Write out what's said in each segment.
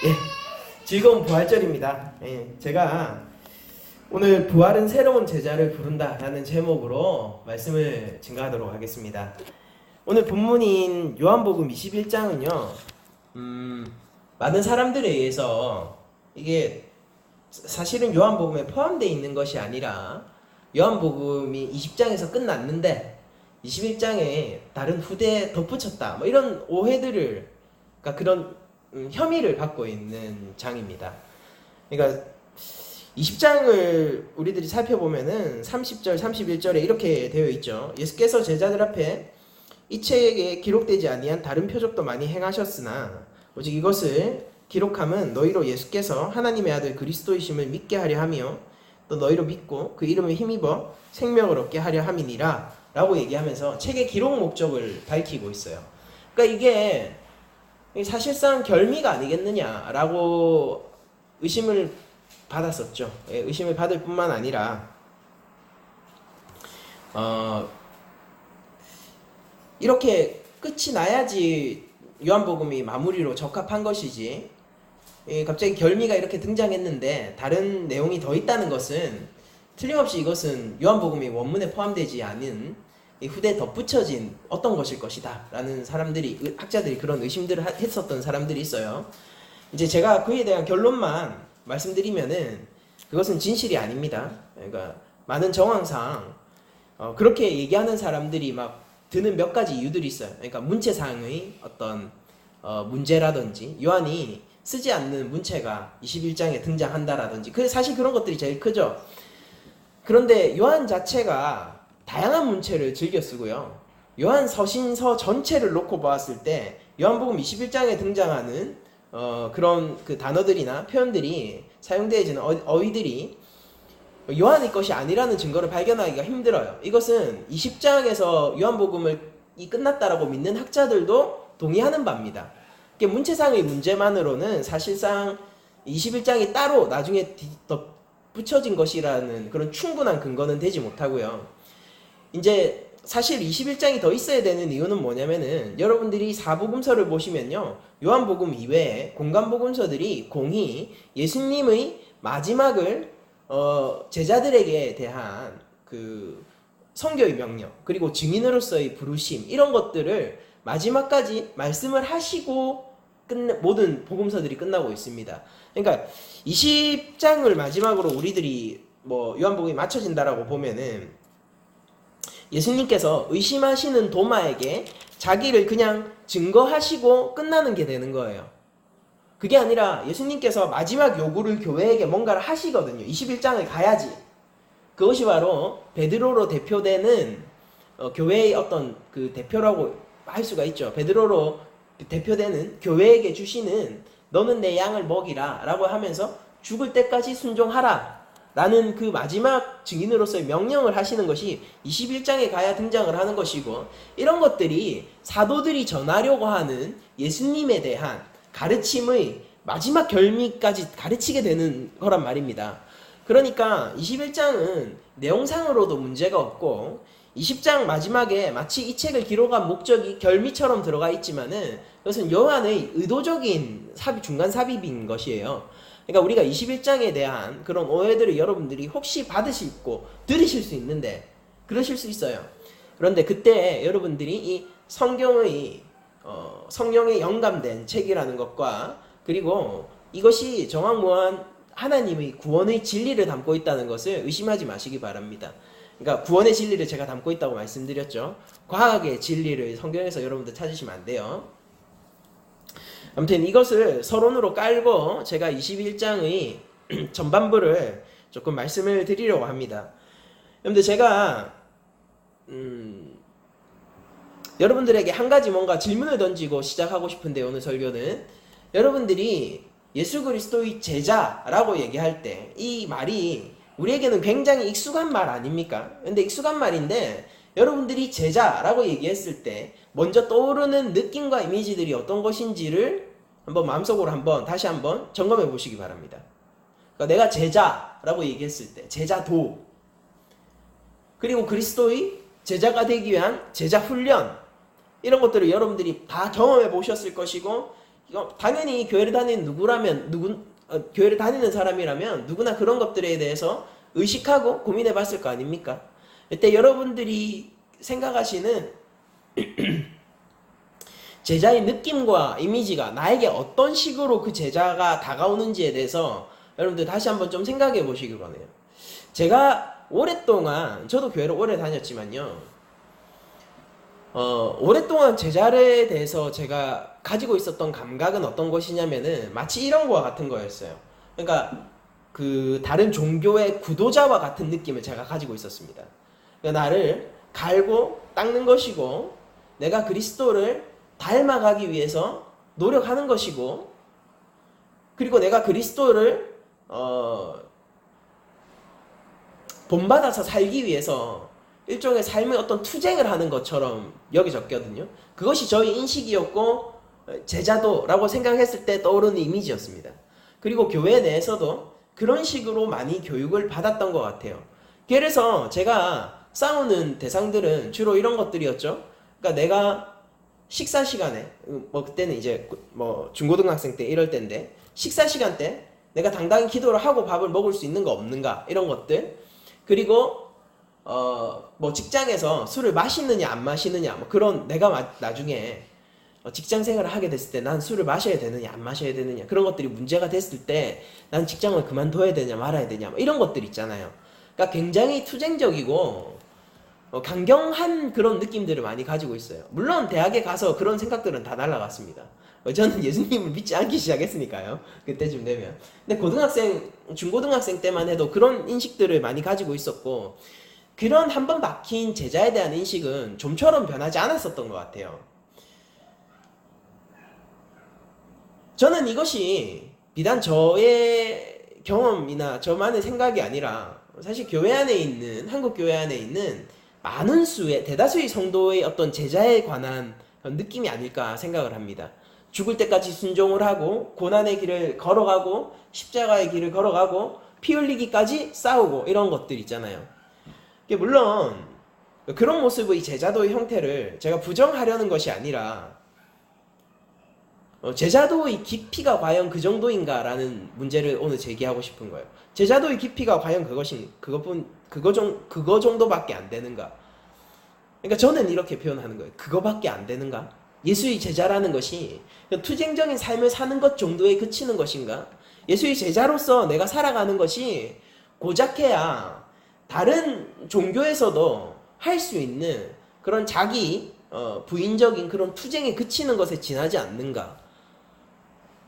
예, 즐거운 부활절입니다. 예, 제가 오늘 부활은 새로운 제자를 부른다 라는 제목으로 말씀을 증가하도록 하겠습니다. 오늘 본문인 요한복음 21장은요 많은 사람들에 의해서 이게 사실은 요한복음에 포함되어 있는 것이 아니라 요한복음이 20장에서 끝났는데 21장에 다른 후대에 덧붙였다 뭐 이런 오해들을, 그러니까 그런 혐의를 받고 있는 장입니다. 그러니까 20장을 우리들이 살펴보면은 30절, 31절에 이렇게 되어 있죠. 예수께서 제자들 앞에 이 책에 기록되지 아니한 다른 표적도 많이 행하셨으나 오직 이것을 기록함은 너희로 예수께서 하나님의 아들 그리스도이심을 믿게 하려 하며 또 너희로 믿고 그 이름을 힘입어 생명을 얻게 하려 함이니라 라고 얘기하면서 책의 기록 목적을 밝히고 있어요. 그러니까 이게 사실상 결미가 아니겠느냐라고 의심을 받았었죠. 의심을 받을 뿐만 아니라 이렇게 끝이 나야지 요한복음이 마무리로 적합한 것이지, 갑자기 결미가 이렇게 등장했는데 다른 내용이 더 있다는 것은 틀림없이 이것은 요한복음이 원문에 포함되지 않은 후대에 덧붙여진 어떤 것일 것이다 라는 사람들이, 학자들이 그런 의심들을 했었던 사람들이 있어요. 이제 제가 그에 대한 결론만 말씀드리면은 그것은 진실이 아닙니다. 그러니까 많은 정황상 그렇게 얘기하는 사람들이 막 드는 몇 가지 이유들이 있어요. 그러니까 문체상의 어떤 문제라든지 요한이 쓰지 않는 문체가 21장에 등장한다라든지, 사실 그런 것들이 제일 크죠. 그런데 요한 자체가 다양한 문체를 즐겨 쓰고요. 요한 서신서 전체를 놓고 보았을 때 요한복음 21장에 등장하는 그런 그 단어들이나 표현들이 사용되어지는 어휘들이 요한의 것이 아니라는 증거를 발견하기가 힘들어요. 이것은 20장에서 요한복음을 끝났다라고 믿는 학자들도 동의하는 바입니다. 문체상의 문제만으로는 사실상 21장이 따로 나중에 붙여진 것이라는 그런 충분한 근거는 되지 못하고요. 이제 사실 21장이 더 있어야 되는 이유는 뭐냐면은, 여러분들이 사복음서를 보시면요, 요한복음 이외에 공간복음서들이 공히 예수님의 마지막을 제자들에게 대한 그 선교의 명령, 그리고 증인으로서의 부르심, 이런 것들을 마지막까지 말씀을 하시고 모든 복음서들이 끝나고 있습니다. 그러니까 20장을 마지막으로 우리들이 뭐 요한복음이 맞춰진다라고 보면은 예수님께서 의심하시는 도마에게 자기를 그냥 증거하시고 끝나는 게 되는 거예요. 그게 아니라 예수님께서 마지막 요구를 교회에게 뭔가를 하시거든요. 21장을 가야지. 그것이 바로 베드로로 대표되는 교회의 어떤 그 대표라고 할 수가 있죠. 베드로로 대표되는 교회에게 주시는 너는 내 양을 먹이라 라고 하면서 죽을 때까지 순종하라 라는 그 마지막 증인으로서의 명령을 하시는 것이 21장에 가야 등장을 하는 것이고, 이런 것들이 사도들이 전하려고 하는 예수님에 대한 가르침의 마지막 결미까지 가르치게 되는 거란 말입니다. 그러니까 21장은 내용상으로도 문제가 없고 20장 마지막에 마치 이 책을 기록한 목적이 결미처럼 들어가 있지만은 그것은 요한의 의도적인 중간 삽입인 것이에요. 그러니까 우리가 21장에 대한 그런 오해들을 여러분들이 혹시 받으시고 들으실 수 있는데, 그러실 수 있어요. 그런데 그때 여러분들이 이 성경의 영감된 책이라는 것과, 그리고 이것이 정확무한 하나님의 구원의 진리를 담고 있다는 것을 의심하지 마시기 바랍니다. 그러니까 구원의 진리를 제가 담고 있다고 말씀드렸죠. 과학의 진리를 성경에서 여러분들 찾으시면 안 돼요. 아무튼 이것을 서론으로 깔고 제가 21장의 전반부를 조금 말씀을 드리려고 합니다. 여러분들, 제가 여러분들에게 한 가지 뭔가 질문을 던지고 시작하고 싶은데, 오늘 설교는 여러분들이 예수 그리스도의 제자라고 얘기할 때 이 말이 우리에게는 굉장히 익숙한 말 아닙니까? 근데 익숙한 말인데 여러분들이 제자라고 얘기했을 때 먼저 떠오르는 느낌과 이미지들이 어떤 것인지를 한번 마음속으로 다시 한번 점검해 보시기 바랍니다. 그러니까 내가 제자라고 얘기했을 때 제자도, 그리고 그리스도의 제자가 되기 위한 제자 훈련, 이런 것들을 여러분들이 다 경험해 보셨을 것이고 당연히 교회를 다니는 교회를 다니는 사람이라면 누구나 그런 것들에 대해서 의식하고 고민해 봤을 거 아닙니까? 이때 여러분들이 생각하시는 제자의 느낌과 이미지가 나에게 어떤 식으로 그 제자가 다가오는지에 대해서 여러분들 다시 한번 좀 생각해 보시길 원해요. 제가 오랫동안, 저도 교회를 오래 다녔지만요, 오랫동안 제자에 대해서 제가 가지고 있었던 감각은 어떤 것이냐면은 마치 이런 거와 같은 거였어요. 그러니까 그 다른 종교의 구도자와 같은 느낌을 제가 가지고 있었습니다. 그러니까 나를 갈고 닦는 것이고, 내가 그리스도를 닮아가기 위해서 노력하는 것이고, 그리고 내가 그리스도를 본받아서 살기 위해서 일종의 삶의 어떤 투쟁을 하는 것처럼 여겨졌거든요. 그것이 저희 인식이었고 제자도라고 생각했을 때 떠오르는 이미지였습니다. 그리고 교회 내에서도 그런 식으로 많이 교육을 받았던 것 같아요. 그래서 제가 싸우는 대상들은 주로 이런 것들이었죠. 그러니까 내가 식사 시간에, 그때는 이제 중고등학생 때 이럴 때인데, 식사 시간 때 내가 당당히 기도를 하고 밥을 먹을 수 있는 거 없는가, 이런 것들. 그리고 직장에서 술을 마시느냐 안 마시느냐, 그런, 내가 나중에 직장 생활을 하게 됐을 때 난 술을 마셔야 되느냐 안 마셔야 되느냐, 그런 것들이 문제가 됐을 때 난 직장을 그만둬야 되냐 말아야 되냐, 이런 것들 있잖아요. 그러니까 굉장히 투쟁적이고 강경한 그런 느낌들을 많이 가지고 있어요. 물론 대학에 가서 그런 생각들은 다 날아갔습니다. 저는 예수님을 믿지 않기 시작했으니까요. 그때쯤 되면. 근데 중고등학생 때만 해도 그런 인식들을 많이 가지고 있었고, 그런 한번 박힌 제자에 대한 인식은 좀처럼 변하지 않았었던 것 같아요. 저는 이것이 비단 저의 경험이나 저만의 생각이 아니라 사실 교회 안에 있는, 한국 교회 안에 있는 많은 수의, 대다수의 성도의 어떤 제자에 관한 느낌이 아닐까 생각을 합니다. 죽을 때까지 순종을 하고, 고난의 길을 걸어가고, 십자가의 길을 걸어가고, 피 흘리기까지 싸우고, 이런 것들 있잖아요. 물론 그런 모습의 제자도의 형태를 제가 부정하려는 것이 아니라, 제자도의 깊이가 과연 그 정도인가 라는 문제를 오늘 제기하고 싶은 거예요. 제자도의 깊이가 과연 그거 정도밖에 안 되는가? 그러니까 저는 이렇게 표현하는 거예요. 그거밖에 안 되는가? 예수의 제자라는 것이 투쟁적인 삶을 사는 것 정도에 그치는 것인가? 예수의 제자로서 내가 살아가는 것이 고작해야 다른 종교에서도 할 수 있는 그런 자기 부인적인 그런 투쟁에 그치는 것에 지나지 않는가?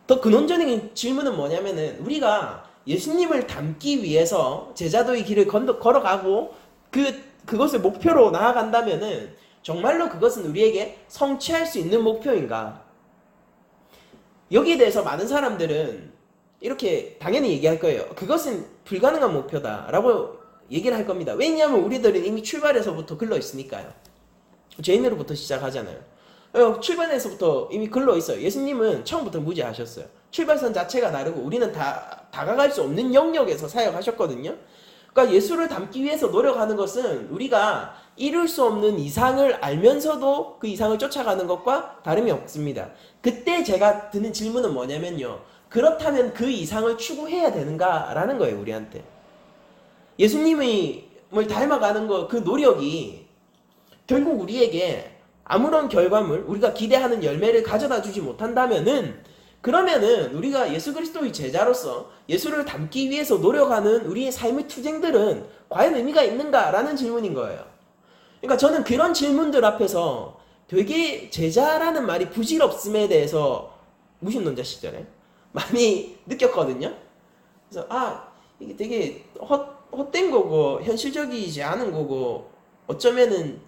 더 근원적인 질문은 뭐냐면은, 우리가 예수님을 닮기 위해서 제자도의 길을 걸어가고 그것을 목표로 나아간다면은 정말로 그것은 우리에게 성취할 수 있는 목표인가? 여기에 대해서 많은 사람들은 이렇게 당연히 얘기할 거예요. 그것은 불가능한 목표다 라고 얘기를 할 겁니다. 왜냐하면 우리들은 이미 출발에서부터 글러 있으니까요. 죄인으로부터 시작하잖아요. 출발에서부터 이미 글러 있어요. 예수님은 처음부터 무죄하셨어요. 출발선 자체가 다르고 우리는 다가갈 수 없는 영역에서 사역하셨거든요. 그러니까 예수를 닮기 위해서 노력하는 것은 우리가 이룰 수 없는 이상을 알면서도 그 이상을 쫓아가는 것과 다름이 없습니다. 그때 제가 드는 질문은 뭐냐면요, 그렇다면 그 이상을 추구해야 되는가 라는 거예요. 우리한테 예수님을 닮아가는 그 노력이 결국 우리에게 아무런 결과물, 우리가 기대하는 열매를 가져다 주지 못한다면은, 그러면은 우리가 예수 그리스도의 제자로서 예수를 닮기 위해서 노력하는 우리의 삶의 투쟁들은 과연 의미가 있는가라는 질문인 거예요. 그러니까 저는 그런 질문들 앞에서 되게 제자라는 말이 부질없음에 대해서 무신론자 시절에 많이 느꼈거든요. 그래서 이게 되게 헛된 거고 현실적이지 않은 거고 어쩌면은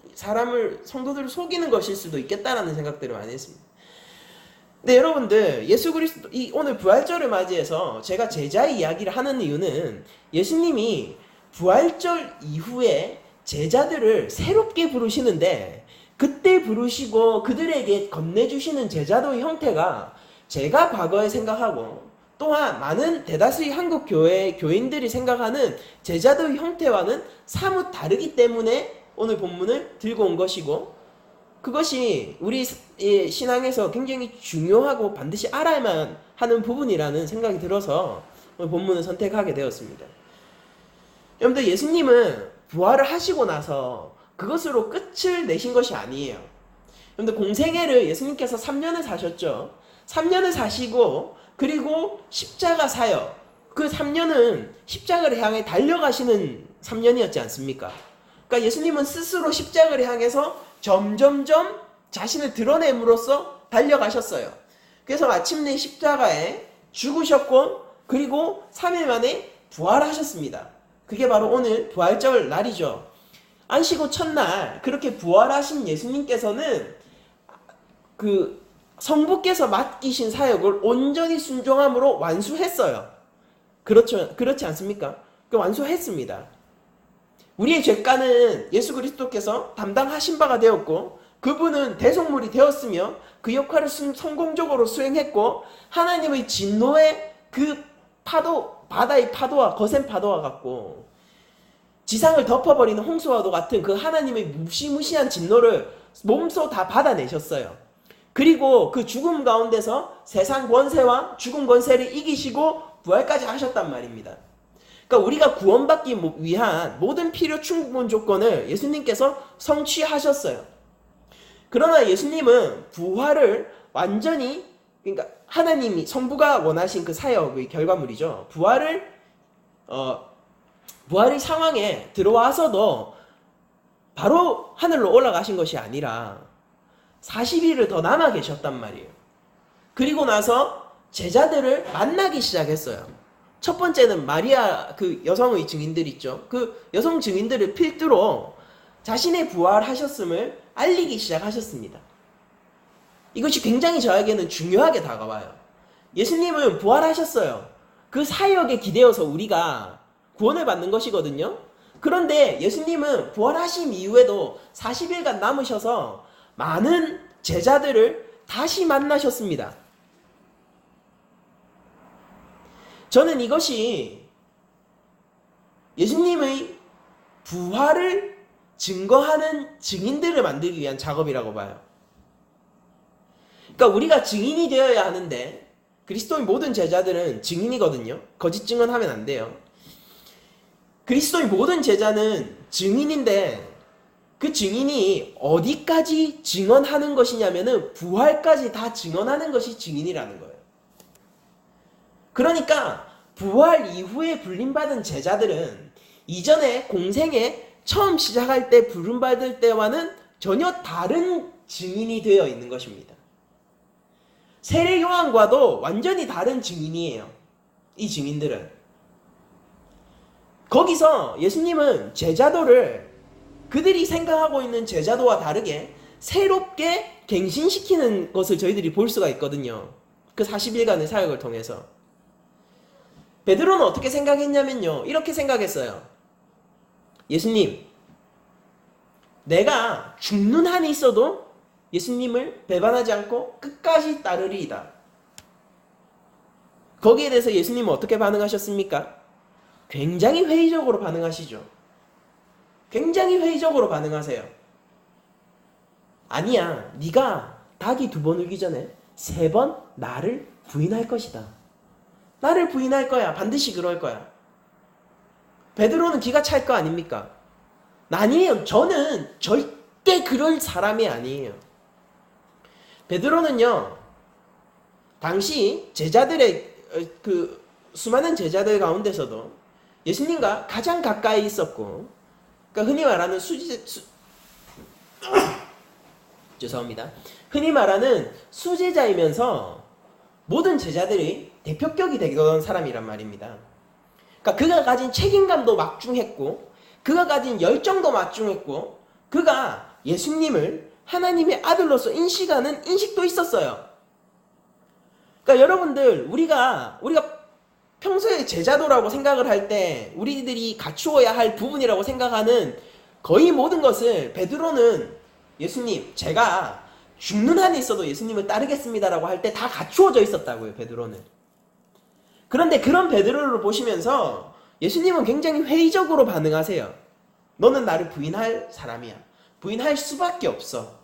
성도들을 속이는 것일 수도 있겠다라는 생각들을 많이 했습니다. 근데 여러분들, 예수 그리스도, 오늘 부활절을 맞이해서 제가 제자의 이야기를 하는 이유는 예수님이 부활절 이후에 제자들을 새롭게 부르시는데, 그때 부르시고 그들에게 건네주시는 제자도의 형태가 제가 과거에 생각하고 또한 많은 대다수의 한국 교인들이 생각하는 제자도의 형태와는 사뭇 다르기 때문에 오늘 본문을 들고 온 것이고, 그것이 우리 신앙에서 굉장히 중요하고 반드시 알아야만 하는 부분이라는 생각이 들어서 오늘 본문을 선택하게 되었습니다. 여러분들, 예수님은 부활을 하시고 나서 그것으로 끝을 내신 것이 아니에요. 여러분들, 공생애를 예수님께서 3년을 사셨죠. 3년을 사시고 그리고 십자가 사역, 그 3년은 십자가를 향해 달려가시는 3년이었지 않습니까? 그러니까 예수님은 스스로 십자가를 향해서 점점점 자신을 드러냄으로써 달려가셨어요. 그래서 마침내 십자가에 죽으셨고 그리고 3일 만에 부활하셨습니다. 그게 바로 오늘 부활절 날이죠. 안식 후 첫날 그렇게 부활하신 예수님께서는 그 성부께서 맡기신 사역을 온전히 순종함으로 완수했어요. 그렇지 않습니까? 완수했습니다. 우리의 죄가는 예수 그리스도께서 담당하신 바가 되었고 그분은 대속물이 되었으며 그 역할을 성공적으로 수행했고 하나님의 진노의 그 파도, 바다의 파도와 거센 파도와 같고 지상을 덮어버리는 홍수와도 같은 그 하나님의 무시무시한 진노를 몸소 다 받아내셨어요. 그리고 그 죽음 가운데서 세상 권세와 죽음 권세를 이기시고 부활까지 하셨단 말입니다. 그러니까 우리가 구원받기 위한 모든 필요 충분 조건을 예수님께서 성취하셨어요. 그러나 예수님은 부활을 완전히, 그러니까 하나님이 성부가 원하신 그 사역의 결과물이죠. 부활의 상황에 들어와서도 바로 하늘로 올라가신 것이 아니라 40일을 더 남아 계셨단 말이에요. 그리고 나서 제자들을 만나기 시작했어요. 첫 번째는 마리아, 그 여성의 증인들 있죠. 그 여성 증인들을 필두로 자신의 부활하셨음을 알리기 시작하셨습니다. 이것이 굉장히 저에게는 중요하게 다가와요. 예수님은 부활하셨어요. 그 사역에 기대어서 우리가 구원을 받는 것이거든요. 그런데 예수님은 부활하신 이후에도 40일간 남으셔서 많은 제자들을 다시 만나셨습니다. 저는 이것이 예수님의 부활을 증거하는 증인들을 만들기 위한 작업이라고 봐요. 그러니까 우리가 증인이 되어야 하는데 그리스도의 모든 제자들은 증인이거든요. 거짓 증언하면 안 돼요. 그리스도의 모든 제자는 증인인데 그 증인이 어디까지 증언하는 것이냐면은 부활까지 다 증언하는 것이 증인이라는 거예요. 그러니까 부활 이후에 불림받은 제자들은 이전에 공생에 처음 시작할 때 부름받을 때와는 전혀 다른 증인이 되어 있는 것입니다. 세례 요한과도 완전히 다른 증인이에요. 이 증인들은. 거기서 예수님은 제자도를 그들이 생각하고 있는 제자도와 다르게 새롭게 갱신시키는 것을 저희들이 볼 수가 있거든요. 그 40일간의 사역을 통해서. 베드로는 어떻게 생각했냐면요. 이렇게 생각했어요. 예수님, 내가 죽는 한이 있어도 예수님을 배반하지 않고 끝까지 따르리이다. 거기에 대해서 예수님은 어떻게 반응하셨습니까? 굉장히 회의적으로 반응하시죠. 굉장히 회의적으로 반응하세요. 아니야, 네가 닭이 2번 울기 전에 3번 나를 부인할 것이다. 나를 부인할 거야. 반드시 그럴 거야. 베드로는 기가 찰 거 아닙니까? 아니에요. 저는 절대 그럴 사람이 아니에요. 베드로는요, 당시 제자들의 그 수많은 제자들 가운데서도 예수님과 가장 가까이 있었고, 그러니까 흔히 말하는 죄송합니다. 흔히 말하는 수제자이면서 모든 제자들이 대표격이 되던 사람이란 말입니다. 그러니까 그가 가진 책임감도 막중했고, 그가 가진 열정도 막중했고, 그가 예수님을 하나님의 아들로서 인식하는 인식도 있었어요. 그러니까 여러분들, 우리가 평소에 제자도라고 생각을 할 때 우리들이 갖추어야 할 부분이라고 생각하는 거의 모든 것을 베드로는 예수님, 제가 죽는 한이 있어도 예수님을 따르겠습니다라고 할 때 다 갖추어져 있었다고요, 베드로는. 그런데 그런 베드로를 보시면서 예수님은 굉장히 회의적으로 반응하세요. 너는 나를 부인할 사람이야. 부인할 수밖에 없어.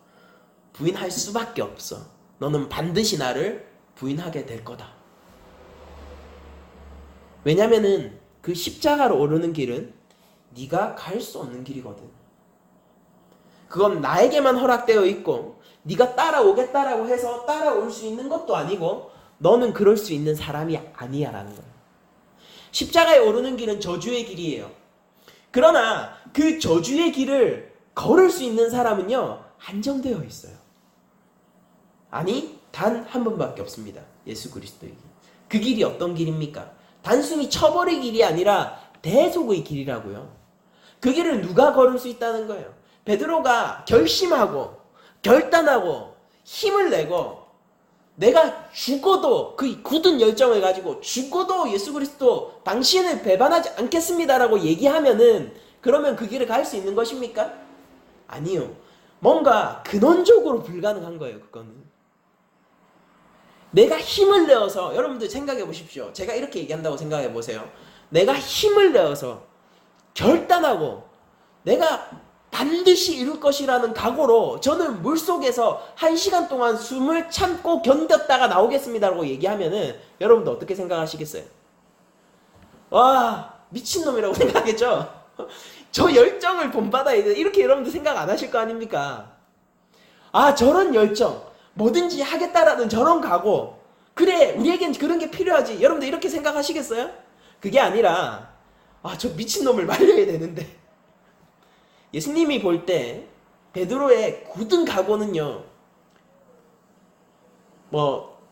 부인할 수밖에 없어. 너는 반드시 나를 부인하게 될 거다. 왜냐면은 그 십자가로 오르는 길은 네가 갈 수 없는 길이거든. 그건 나에게만 허락되어 있고 네가 따라오겠다라고 해서 따라올 수 있는 것도 아니고 너는 그럴 수 있는 사람이 아니야라는 거야. 십자가에 오르는 길은 저주의 길이에요. 그러나 그 저주의 길을 걸을 수 있는 사람은요, 한정되어 있어요. 아니, 단 한 번밖에 없습니다. 예수 그리스도의 길. 그 길이 어떤 길입니까? 단순히 처벌의 길이 아니라 대속의 길이라고요. 그 길을 누가 걸을 수 있다는 거예요? 베드로가 결심하고 결단하고 힘을 내고 내가 죽어도 그 굳은 열정을 가지고 죽어도 예수 그리스도 당신을 배반하지 않겠습니다라고 얘기하면은 그러면 그 길을 갈 수 있는 것입니까? 아니요. 뭔가 근원적으로 불가능한 거예요. 그거는. 내가 힘을 내어서 여러분들 생각해 보십시오. 제가 이렇게 얘기한다고 생각해 보세요. 내가 힘을 내어서 결단하고 내가 반드시 이룰 것이라는 각오로 저는 물속에서 1시간 동안 숨을 참고 견뎠다가 나오겠습니다라고 얘기하면은 여러분들 어떻게 생각하시겠어요? 와, 미친놈이라고 생각하겠죠? 저 열정을 본받아야 돼. 이렇게 여러분들 생각 안 하실 거 아닙니까? 아, 저런 열정, 뭐든지 하겠다라는 저런 각오, 그래, 우리에겐 그런 게 필요하지. 여러분들 이렇게 생각하시겠어요? 그게 아니라 아, 저 미친놈을 말려야 되는데. 예수님이 볼 때 베드로의 굳은 각오는요,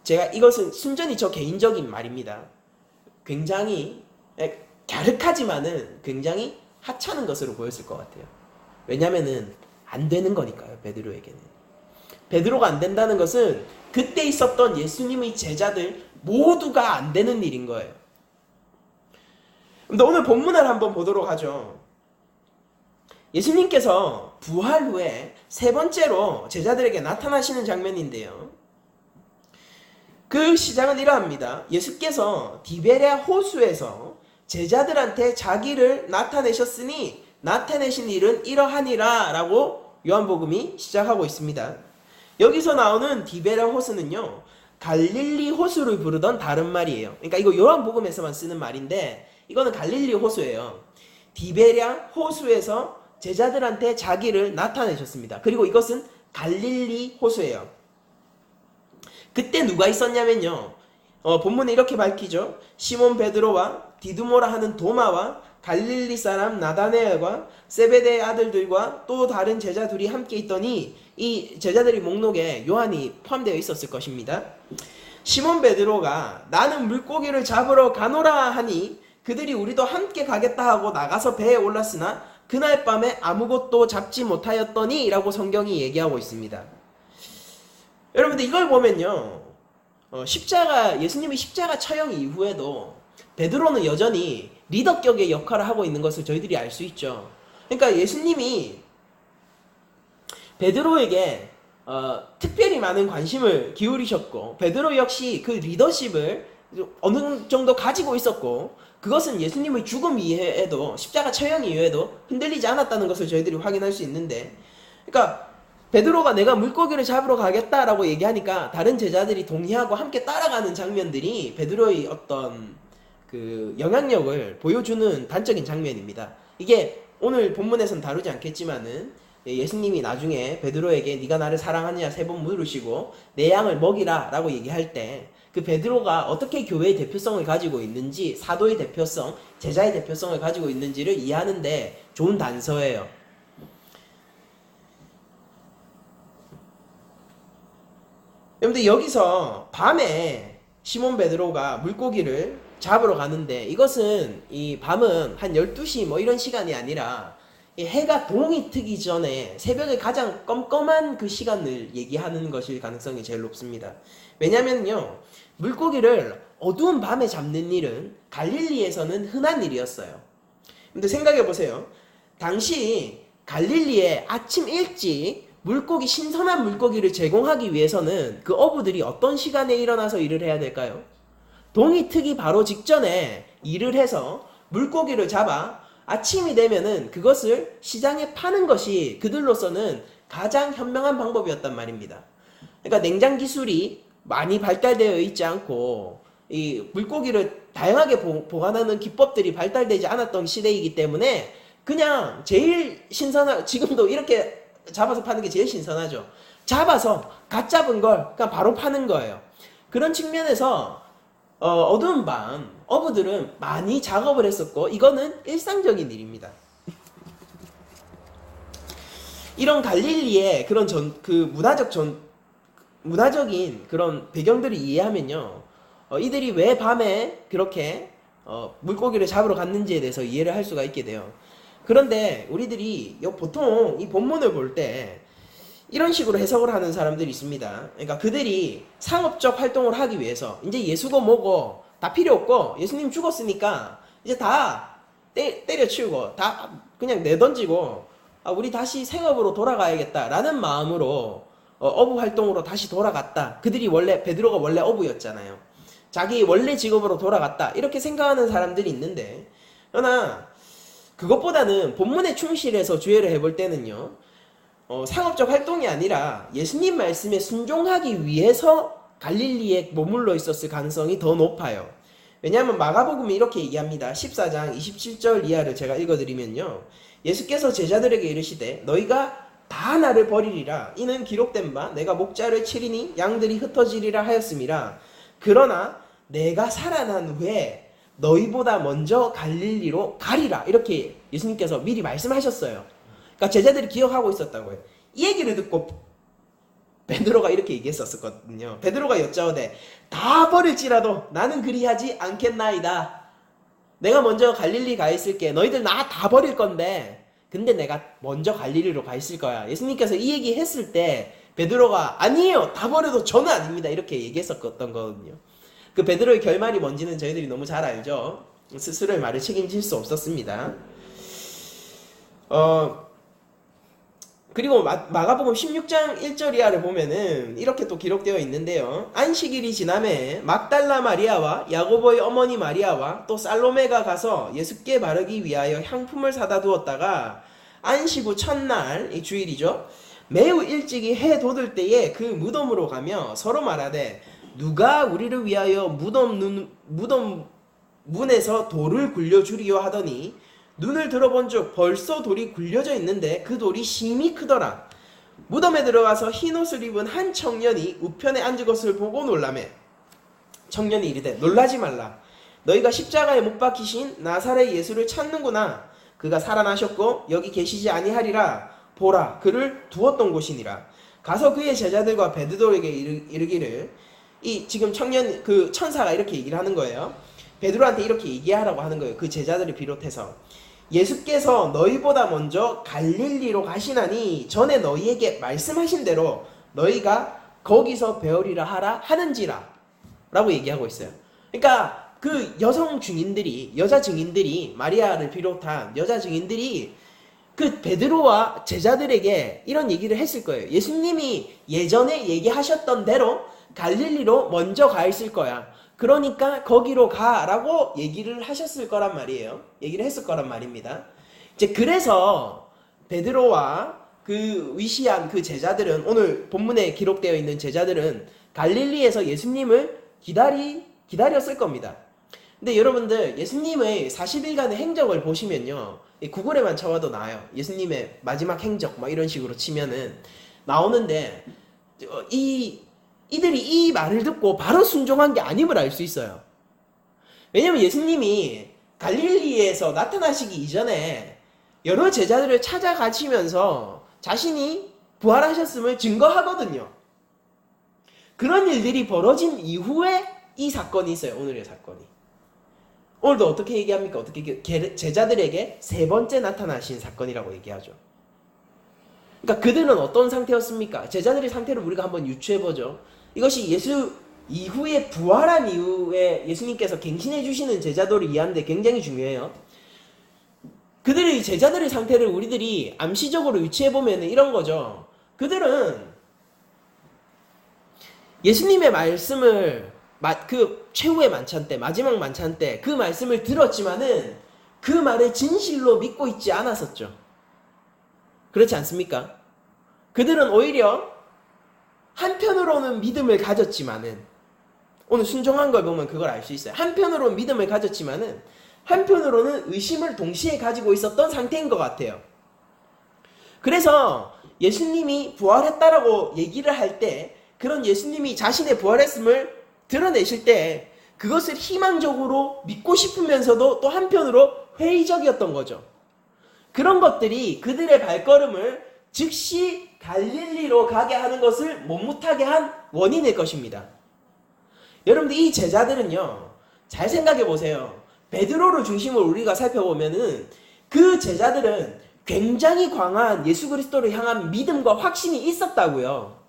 제가 이것은 순전히 저 개인적인 말입니다. 굉장히 갸륵하지만은 굉장히 하찮은 것으로 보였을 것 같아요. 왜냐면은 안 되는 거니까요. 베드로에게는. 베드로가 안 된다는 것은 그때 있었던 예수님의 제자들 모두가 안 되는 일인 거예요. 근데 오늘 본문을 한번 보도록 하죠. 예수님께서 부활 후에 세 번째로 제자들에게 나타나시는 장면인데요. 그 시작은 이러합니다. 예수께서 디베랴 호수에서 제자들한테 자기를 나타내셨으니 나타내신 일은 이러하니라 라고 요한복음이 시작하고 있습니다. 여기서 나오는 디베랴 호수는요, 갈릴리 호수를 부르던 다른 말이에요. 그러니까 이거 요한복음에서만 쓰는 말인데 이거는 갈릴리 호수예요. 디베랴 호수에서 제자들한테 자기를 나타내셨습니다. 그리고 이것은 갈릴리 호수예요. 그때 누가 있었냐면요, 본문에 이렇게 밝히죠. 시몬 베드로와 디두모라 하는 도마와 갈릴리 사람 나다네엘과 세베대의 아들들과 또 다른 제자 둘이 함께 있더니 이 제자들의 목록에 요한이 포함되어 있었을 것입니다. 시몬 베드로가 나는 물고기를 잡으러 가노라 하니 그들이 우리도 함께 가겠다 하고 나가서 배에 올랐으나 그날 밤에 아무것도 잡지 못하였더니 라고 성경이 얘기하고 있습니다. 여러분들 이걸 보면요, 예수님이 십자가 처형 이후에도 베드로는 여전히 리더격의 역할을 하고 있는 것을 저희들이 알 수 있죠. 그러니까 예수님이 베드로에게 특별히 많은 관심을 기울이셨고 베드로 역시 그 리더십을 어느 정도 가지고 있었고 그것은 예수님의 죽음 이후에도 십자가 처형 이후에도 흔들리지 않았다는 것을 저희들이 확인할 수 있는데, 그러니까 베드로가 내가 물고기를 잡으러 가겠다라고 얘기하니까 다른 제자들이 동의하고 함께 따라가는 장면들이 베드로의 어떤 그 영향력을 보여주는 단적인 장면입니다. 이게 오늘 본문에서는 다루지 않겠지만은 예수님이 나중에 베드로에게 네가 나를 사랑하느냐 3번 물으시고 내 양을 먹이라 라고 얘기할 때 그 베드로가 어떻게 교회의 대표성을 가지고 있는지, 사도의 대표성, 제자의 대표성을 가지고 있는지를 이해하는데 좋은 단서예요. 여러분들 여기서 밤에 시몬 베드로가 물고기를 잡으러 가는데 이것은 이 밤은 한 12시 뭐 이런 시간이 아니라 해가 동이 트기 전에 새벽에 가장 껌껌한 그 시간을 얘기하는 것일 가능성이 제일 높습니다. 왜냐면요, 물고기를 어두운 밤에 잡는 일은 갈릴리에서는 흔한 일이었어요. 근데 생각해 보세요. 당시 갈릴리에 아침 일찍 신선한 물고기를 제공하기 위해서는 그 어부들이 어떤 시간에 일어나서 일을 해야 될까요? 동이 트기 바로 직전에 일을 해서 물고기를 잡아 아침이 되면은 그것을 시장에 파는 것이 그들로서는 가장 현명한 방법이었단 말입니다. 그러니까 냉장 기술이 많이 발달되어 있지 않고 이 물고기를 다양하게 보관하는 기법들이 발달되지 않았던 시대이기 때문에 그냥 제일 신선한, 지금도 이렇게 잡아서 파는 게 제일 신선하죠. 잡아서 갓 잡은 걸 그냥 바로 파는 거예요. 그런 측면에서 어두운 밤 어부들은 많이 작업을 했었고 이거는 일상적인 일입니다. 이런 갈릴리의 그런 문화적인 그런 배경들을 이해하면요, 이들이 왜 밤에 그렇게 물고기를 잡으러 갔는지에 대해서 이해를 할 수가 있게 돼요. 그런데 우리들이 보통 이 본문을 볼 때 이런 식으로 해석을 하는 사람들이 있습니다. 그러니까 그들이 상업적 활동을 하기 위해서 이제 예수고 뭐고 다 필요 없고 예수님 죽었으니까 이제 다 때려치우고 다 그냥 내던지고 우리 다시 생업으로 돌아가야겠다라는 마음으로 어부 활동으로 다시 돌아갔다. 그들이 베드로가 원래 어부였잖아요. 자기 원래 직업으로 돌아갔다. 이렇게 생각하는 사람들이 있는데, 그러나 그것보다는 본문에 충실해서 주의를 해볼 때는요, 상업적 활동이 아니라 예수님 말씀에 순종하기 위해서 갈릴리에 머물러 있었을 가능성이 더 높아요. 왜냐하면 마가복음이 이렇게 얘기합니다. 14장 27절 이하를 제가 읽어드리면요, 예수께서 제자들에게 이르시되 너희가 다 나를 버리리라. 이는 기록된 바 내가 목자를 치리니 양들이 흩어지리라 하였음이라. 그러나 내가 살아난 후에 너희보다 먼저 갈릴리로 가리라. 이렇게 예수님께서 미리 말씀하셨어요. 그러니까 제자들이 기억하고 있었다고요. 이 얘기를 듣고 베드로가 이렇게 얘기했었거든요. 베드로가 여짜오되 다 버릴지라도 나는 그리하지 않겠나이다. 내가 먼저 갈릴리 가 있을게. 너희들 나 다 버릴 건데 근데 내가 먼저 갈릴리로 가 있을 거야. 예수님께서 이 얘기 했을 때 베드로가 아니에요, 다 버려도 저는 아닙니다, 이렇게 얘기했었던 거거든요. 그 베드로의 결말이 뭔지는 저희들이 너무 잘 알죠. 스스로의 말을 책임질 수 없었습니다. 그리고 마가복음 16장 1절 이하를 보면은 이렇게 또 기록되어 있는데요. 안식일이 지남에 막달라 마리아와 야고보의 어머니 마리아와 또 살로메가 가서 예수께 바르기 위하여 향품을 사다 두었다가 안식 후 첫날, 이 주일이죠, 매우 일찍이 해 돋을 때에 그 무덤으로 가며 서로 말하되 누가 우리를 위하여 무덤 문에서 돌을 굴려주리요 하더니 눈을 들어본즉 벌써 돌이 굴려져 있는데 그 돌이 심히 크더라. 무덤에 들어가서 흰옷을 입은 한 청년이 우편에 앉은 것을 보고 놀라매 청년이 이르되 놀라지 말라. 너희가 십자가에 못 박히신 나사렛 예수를 찾는구나. 그가 살아나셨고 여기 계시지 아니하리라. 보라, 그를 두었던 곳이니라. 가서 그의 제자들과 베드로에게 이르기를, 이 지금 청년 그 천사가 이렇게 얘기를 하는 거예요. 베드로한테 이렇게 얘기하라고 하는 거예요. 그 제자들을 비롯해서 예수께서 너희보다 먼저 갈릴리로 가시나니 전에 너희에게 말씀하신 대로 너희가 거기서 배우리라 하라 하는지라 라고 얘기하고 있어요. 그러니까 그 여자 증인들이 마리아를 비롯한 여자 증인들이 그 베드로와 제자들에게 이런 얘기를 했을 거예요. 예수님이 예전에 얘기하셨던 대로 갈릴리로 먼저 가 있을 거야. 그러니까 거기로 가라고 얘기를 하셨을 거란 말이에요. 얘기를 했을 거란 말입니다. 이제 그래서 베드로와 그 위시한 그 제자들은, 오늘 본문에 기록되어 있는 제자들은 갈릴리에서 예수님을 기다렸을 겁니다. 근데 여러분들 예수님의 40일간의 행적을 보시면요, 구글에만 쳐봐도 나와요. 예수님의 마지막 행적 막 이런 식으로 치면은 나오는데 이들이 이 말을 듣고 바로 순종한 게 아님을 알 수 있어요. 왜냐면 예수님이 갈릴리에서 나타나시기 이전에 여러 제자들을 찾아가시면서 자신이 부활하셨음을 증거하거든요. 그런 일들이 벌어진 이후에 이 사건이 있어요. 오늘의 사건이. 오늘도 어떻게 얘기합니까? 어떻게 제자들에게 세 번째 나타나신 사건이라고 얘기하죠. 그러니까 그들은 어떤 상태였습니까? 제자들의 상태를 우리가 한번 유추해보죠. 이것이 예수 이후에 부활한 이후에 예수님께서 갱신해 주시는 제자도를 이해하는데 굉장히 중요해요. 그들의 제자들의 상태를 우리들이 암시적으로 유추해보면 이런 거죠. 그들은 예수님의 말씀을 그 최후의 만찬 때, 마지막 만찬 때 그 말씀을 들었지만은 그 말을 진실로 믿고 있지 않았었죠. 그렇지 않습니까? 그들은 오히려 한편으로는 믿음을 가졌지만은, 오늘 순종한 걸 보면 그걸 알 수 있어요. 한편으로는 믿음을 가졌지만은 한편으로는 의심을 동시에 가지고 있었던 상태인 것 같아요. 그래서 예수님이 부활했다라고 얘기를 할 때, 그런 예수님이 자신의 부활했음을 드러내실 때 그것을 희망적으로 믿고 싶으면서도 또 한편으로 회의적이었던 거죠. 그런 것들이 그들의 발걸음을 즉시 갈릴리로 가게 하는 것을 못못하게 한 원인일 것입니다. 여러분들, 이 제자들은요, 잘 생각해 보세요. 베드로를 중심으로 우리가 살펴보면은 그 제자들은 굉장히 강한 예수 그리스도를 향한 믿음과 확신이 있었다고요.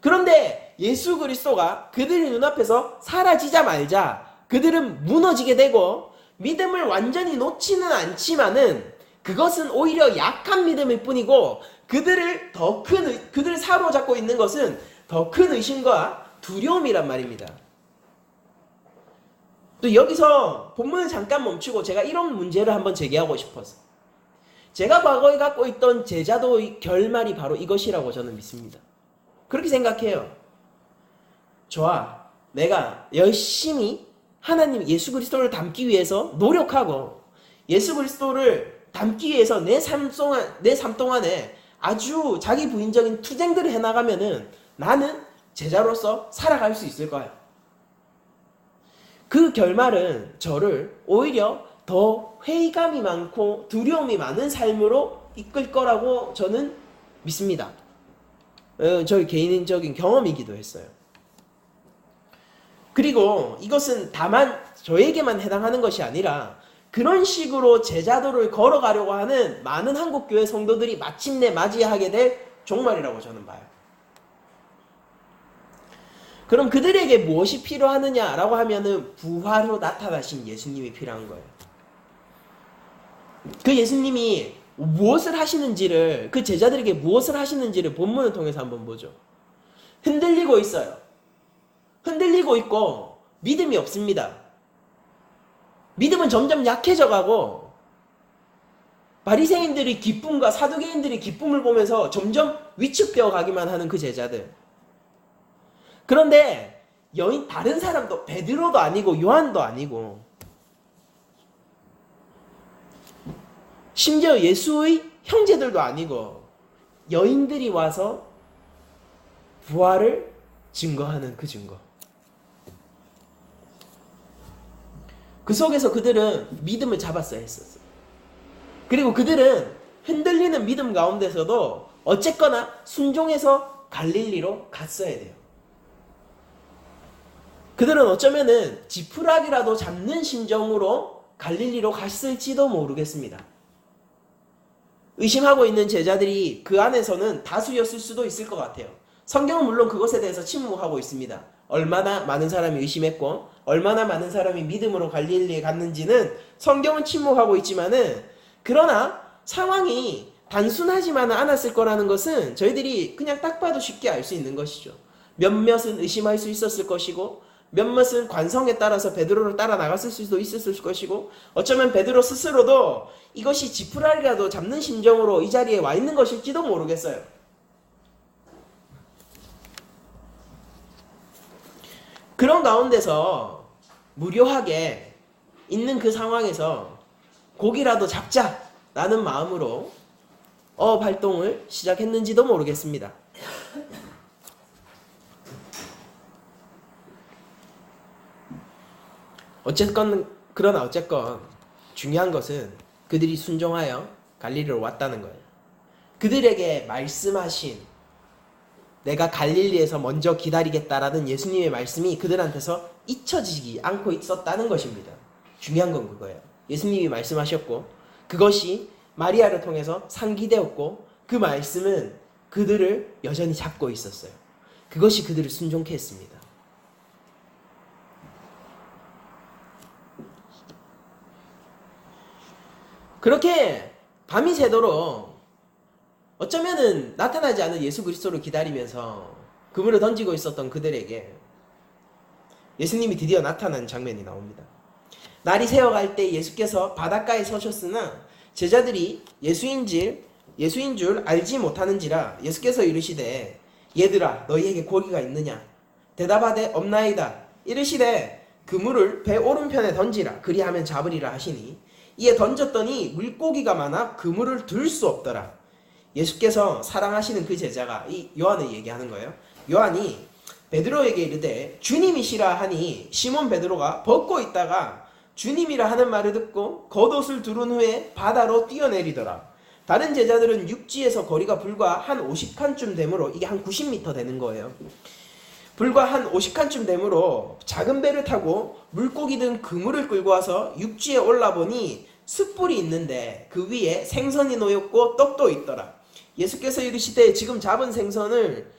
그런데 예수 그리스도가 그들의 눈앞에서 사라지자마자 그들은 무너지게 되고, 믿음을 완전히 놓지는 않지만은 그것은 오히려 약한 믿음일 뿐이고, 그들을 사로잡고 있는 것은 더 큰 의심과 두려움이란 말입니다. 또 여기서 본문을 잠깐 멈추고 제가 이런 문제를 한번 제기하고 싶어서, 제가 과거에 갖고 있던 제자도의 결말이 바로 이것이라고 저는 믿습니다. 그렇게 생각해요. 내가 열심히 하나님 예수 그리스도를 닮기 위해서 노력하고, 예수 그리스도를 닮기 위해서 내 삶 동안에 아주 자기 부인적인 투쟁들을 해나가면은 나는 제자로서 살아갈 수 있을 거야. 그 결말은 저를 오히려 더 회의감이 많고 두려움이 많은 삶으로 이끌 거라고 저는 믿습니다. 저희 개인적인 경험이기도 했어요. 그리고 이것은 다만 저에게만 해당하는 것이 아니라 그런 식으로 제자도를 걸어가려고 하는 많은 한국교회 성도들이 마침내 맞이하게 될 종말이라고 저는 봐요. 그럼 그들에게 무엇이 필요하느냐라고 하면은 부활로 나타나신 예수님이 필요한 거예요. 그 예수님이 무엇을 하시는지를, 그 제자들에게 무엇을 하시는지를 본문을 통해서 한번 보죠. 흔들리고 있어요. 흔들리고 있고 믿음이 없습니다. 믿음은 점점 약해져 가고, 바리새인들이 기쁨과 사두개인들이 기쁨을 보면서 점점 위축되어 가기만 하는 그 제자들. 그런데 다른 사람도, 베드로도 아니고 요한도 아니고, 심지어 예수의 형제들도 아니고 여인들이 와서 부활을 증거하는 그 증거. 그 속에서 그들은 믿음을 잡았어야 했었어요. 그리고 그들은 흔들리는 믿음 가운데서도 어쨌거나 순종해서 갈릴리로 갔어야 돼요. 그들은 어쩌면은 지푸라기라도 잡는 심정으로 갈릴리로 갔을지도 모르겠습니다. 의심하고 있는 제자들이 그 안에서는 다수였을 수도 있을 것 같아요. 성경은 물론 그것에 대해서 침묵하고 있습니다. 얼마나 많은 사람이 의심했고 얼마나 많은 사람이 믿음으로 갈릴리에 갔는지는 성경은 침묵하고 있지만은, 그러나 상황이 단순하지만은 않았을 거라는 것은 저희들이 그냥 딱 봐도 쉽게 알 수 있는 것이죠. 몇몇은 의심할 수 있었을 것이고, 몇몇은 관성에 따라서 베드로를 따라 나갔을 수도 있었을 것이고, 어쩌면 베드로 스스로도 이것이 지푸라기라도 잡는 심정으로 이 자리에 와 있는 것일지도 모르겠어요. 그런 가운데서 무료하게 있는 그 상황에서 고기라도 잡자라는 마음으로 어업 활동을 시작했는지도 모르겠습니다. 그러나 어쨌건 중요한 것은 그들이 순종하여 갈릴리로 왔다는 거예요. 그들에게 말씀하신, 내가 갈릴리에서 먼저 기다리겠다라는 예수님의 말씀이 그들한테서 잊혀지지 않고 있었다는 것입니다. 중요한 건 그거예요. 예수님이 말씀하셨고 그것이 마리아를 통해서 상기되었고, 그 말씀은 그들을 여전히 잡고 있었어요. 그것이 그들을 순종케 했습니다. 그렇게 밤이 새도록 어쩌면은 나타나지 않은 예수 그리스도를 기다리면서 그물을 던지고 있었던 그들에게 예수님이 드디어 나타난 장면이 나옵니다. 날이 새어갈 때 예수께서 바닷가에 서셨으나 제자들이 예수인지 예수인 줄 알지 못하는지라 예수께서 이르시되 얘들아 너희에게 고기가 있느냐 대답하되 없나이다. 이르시되 그물을 배 오른편에 던지라 그리하면 잡으리라 하시니 이에 던졌더니 물고기가 많아 그물을 들 수 없더라. 예수께서 사랑하시는 그 제자가 이 요한을 얘기하는 거예요. 요한이 베드로에게 이르되 주님이시라 하니 시몬 베드로가 벗고 있다가 주님이라 하는 말을 듣고 겉옷을 두른 후에 바다로 뛰어내리더라. 다른 제자들은 육지에서 거리가 불과 한 50칸쯤 되므로 이게 한 90m 되는 거예요. 불과 한 50칸쯤 되므로 작은 배를 타고 물고기 든 그물을 끌고 와서 육지에 올라보니 숯불이 있는데 그 위에 생선이 놓였고 떡도 있더라. 예수께서 이르시되 지금 잡은 생선을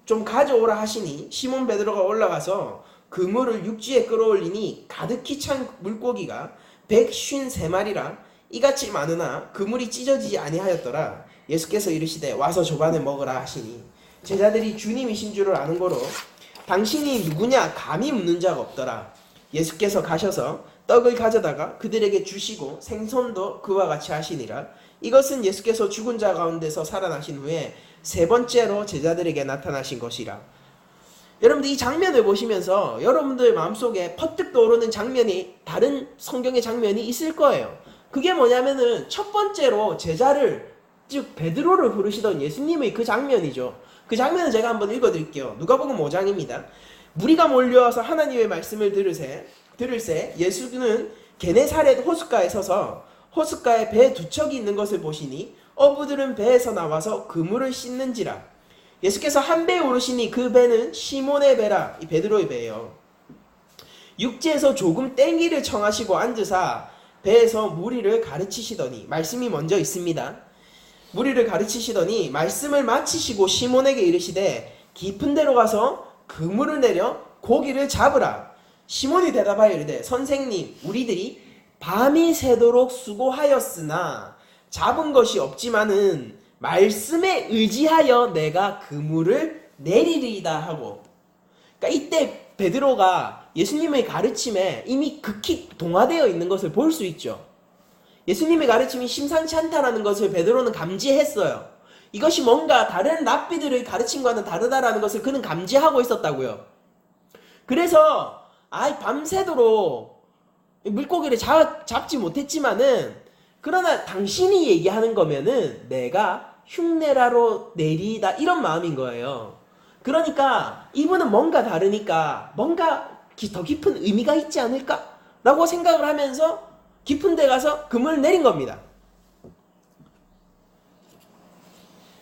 좀 가져오라 하시니 시몬 베드로가 올라가서 그물을 육지에 끌어올리니 가득히 찬 물고기가 153마리라 이같이 많으나 그물이 찢어지지 아니하였더라. 예수께서 이르시되 와서 조반에 먹으라 하시니 제자들이 주님이신 줄을 아는 고로 당신이 누구냐 감히 묻는 자가 없더라. 예수께서 가셔서 떡을 가져다가 그들에게 주시고 생선도 그와 같이 하시니라. 이것은 예수께서 죽은 자 가운데서 살아나신 후에 세 번째로 제자들에게 나타나신 것이라. 여러분들 이 장면을 보시면서 여러분들 마음속에 퍼뜩 떠오르는 장면이 다른 성경의 장면이 있을 거예요. 그게 뭐냐면은 첫 번째로 제자를 즉 베드로를 부르시던 예수님의 그 장면이죠. 그 장면을 제가 한번 읽어드릴게요. 누가복음 5장입니다. 무리가 몰려와서 하나님의 말씀을 들을새 예수는 게네사렛 호숫가에 서서 호숫가에 배 두 척이 있는 것을 보시니 어부들은 배에서 나와서 그물을 씻는지라. 예수께서 한 배에 오르시니 그 배는 시몬의 배라. 이 베드로의 배예요. 육지에서 조금 땡기를 청하시고 앉으사 배에서 무리를 가르치시더니 말씀이 먼저 있습니다. 무리를 가르치시더니 말씀을 마치시고 시몬에게 이르시되 깊은 데로 가서 그물을 내려 고기를 잡으라. 시몬이 대답하여 이르되 선생님 우리들이 밤이 새도록 수고하였으나 잡은 것이 없지만은 말씀에 의지하여 내가 그물을 내리리이다 하고. 그러니까 이때 베드로가 예수님의 가르침에 이미 극히 동화되어 있는 것을 볼 수 있죠. 예수님의 가르침이 심상치 않다라는 것을 베드로는 감지했어요. 이것이 뭔가 다른 랍비들의 가르침과는 다르다라는 것을 그는 감지하고 있었다고요. 그래서 밤새도록 물고기를 잡지 못했지만은 그러나 당신이 얘기하는 거면은 내가 흉내라로 내리다 이런 마음인 거예요. 그러니까 이분은 뭔가 다르니까 뭔가 더 깊은 의미가 있지 않을까? 라고 생각을 하면서 깊은 데 가서 그물을 내린 겁니다.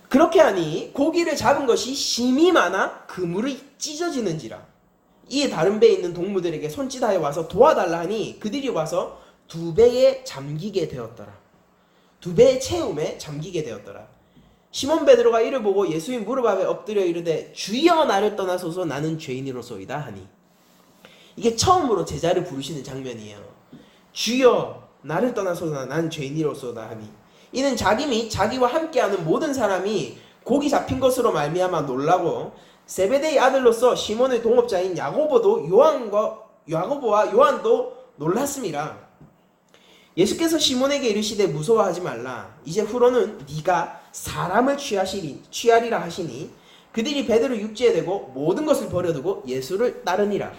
그렇게 하니 고기를 잡은 것이 심이 많아 그물이 찢어지는지라. 이에 다른 배에 있는 동무들에게 손짓하여 와서 도와달라 하니 그들이 와서 두 배에 잠기게 되었더라. 두 배의 채움에 잠기게 되었더라. 시몬 베드로가 이를 보고 예수의 무릎 앞에 엎드려 이르되 주여 나를 떠나소서 나는 죄인이로소이다 하니. 이게 처음으로 제자를 부르시는 장면이에요. 주여 나를 떠나소서 나는 죄인이로소이다 하니. 이는 자기 및 자기와 함께하는 모든 사람이 고기 잡힌 것으로 말미암아 놀라고 세베데의 아들로서 시몬의 동업자인 야고보와 요한도 놀랐음이라. 예수께서 시몬에게 이르시되 무서워하지 말라. 이제 후로는 네가 사람을 취하리라 하시니 그들이 베드로 육지에 대고 모든 것을 버려두고 예수를 따르니라.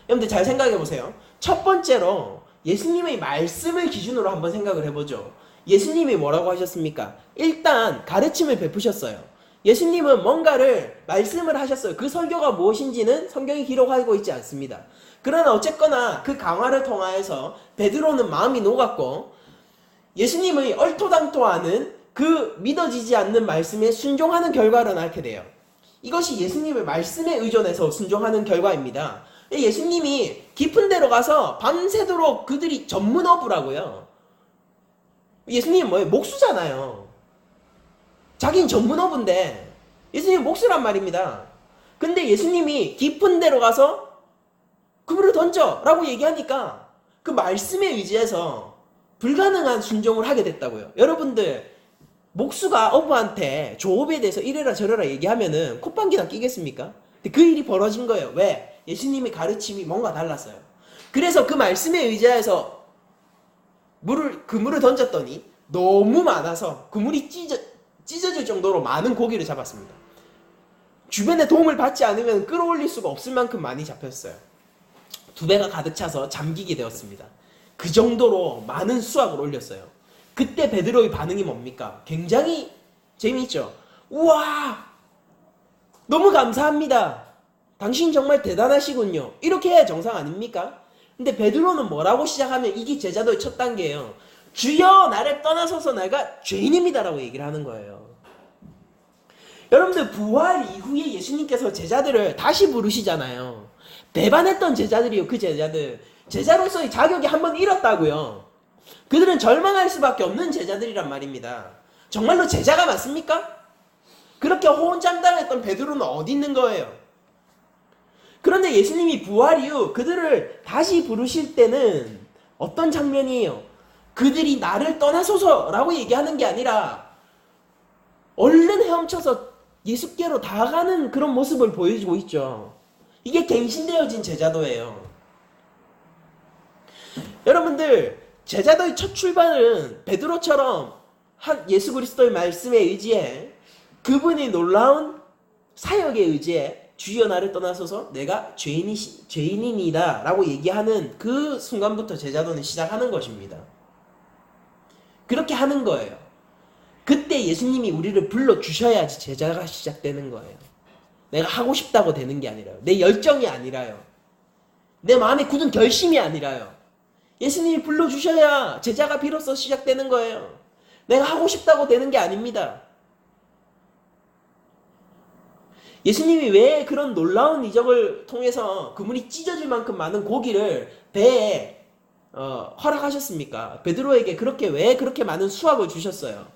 여러분들 잘 생각해 보세요. 첫 번째로 예수님의 말씀을 기준으로 한번 생각을 해보죠. 예수님이 뭐라고 하셨습니까? 일단 가르침을 베푸셨어요. 예수님은 뭔가를 말씀을 하셨어요. 그 설교가 무엇인지는 성경이 기록하고 있지 않습니다. 그러나 어쨌거나 그 강화를 통하여서 베드로는 마음이 녹았고 예수님의 얼토당토하는 그 믿어지지 않는 말씀에 순종하는 결과를 낳게 돼요. 이것이 예수님의 말씀에 의존해서 순종하는 결과입니다. 예수님이 깊은 데로 가서 밤새도록 그들이 전문어부라고요. 예수님은 뭐예요? 목수잖아요. 자기는 전문어부인데 예수님은 목수란 말입니다. 근데 예수님이 깊은 데로 가서 그물을 던져 라고 얘기하니까 그 말씀에 의지해서 불가능한 순종을 하게 됐다고요. 여러분들 목수가 어부한테 조업에 대해서 이래라 저래라 얘기하면은 콧방귀나 끼겠습니까? 근데 그 일이 벌어진 거예요. 왜? 예수님의 가르침이 뭔가 달랐어요. 그래서 그 말씀에 의지해서 그물을 던졌더니 너무 많아서 그물이 찢어질 정도로 많은 고기를 잡았습니다. 주변의 도움을 받지 않으면 끌어올릴 수가 없을 만큼 많이 잡혔어요. 두 배가 가득 차서 잠기게 되었습니다. 그 정도로 많은 수확을 올렸어요. 그때 베드로의 반응이 뭡니까? 굉장히 재미있죠. 우와! 너무 감사합니다. 당신 정말 대단하시군요. 이렇게 해야 정상 아닙니까? 근데 베드로는 뭐라고 시작하면 이게 제자도의 첫 단계예요. 주여 나를 떠나서서 내가 죄인입니다라고 얘기를 하는 거예요. 여러분들 부활 이후에 예수님께서 제자들을 다시 부르시잖아요. 배반했던 제자들이요. 그 제자들. 제자로서의 자격이 한번 잃었다고요. 그들은 절망할 수밖에 없는 제자들이란 말입니다. 정말로 제자가 맞습니까? 그렇게 호언장담했던 베드로는 어디 있는 거예요? 그런데 예수님이 부활 이후 그들을 다시 부르실 때는 어떤 장면이에요? 그들이 나를 떠나소서라고 얘기하는 게 아니라 얼른 헤엄쳐서 예수께로 다가가는 그런 모습을 보여주고 있죠. 이게 갱신되어진 제자도예요. 여러분들, 제자도의 첫 출발은 베드로처럼 한 예수 그리스도의 말씀에 의지해 그분이 놀라운 사역에 의지해 주여 나를 떠나소서 내가 죄인입니다 라고 얘기하는 그 순간부터 제자도는 시작하는 것입니다. 그렇게 하는 거예요. 그때 예수님이 우리를 불러주셔야지 제자가 시작되는 거예요. 내가 하고 싶다고 되는 게 아니라요. 내 열정이 아니라요. 내 마음에 굳은 결심이 아니라요. 예수님이 불러주셔야 제자가 비로소 시작되는 거예요. 내가 하고 싶다고 되는 게 아닙니다. 예수님이 왜 그런 놀라운 이적을 통해서 그물이 찢어질 만큼 많은 고기를 배에 허락하셨습니까? 베드로에게 왜 그렇게 많은 수확을 주셨어요?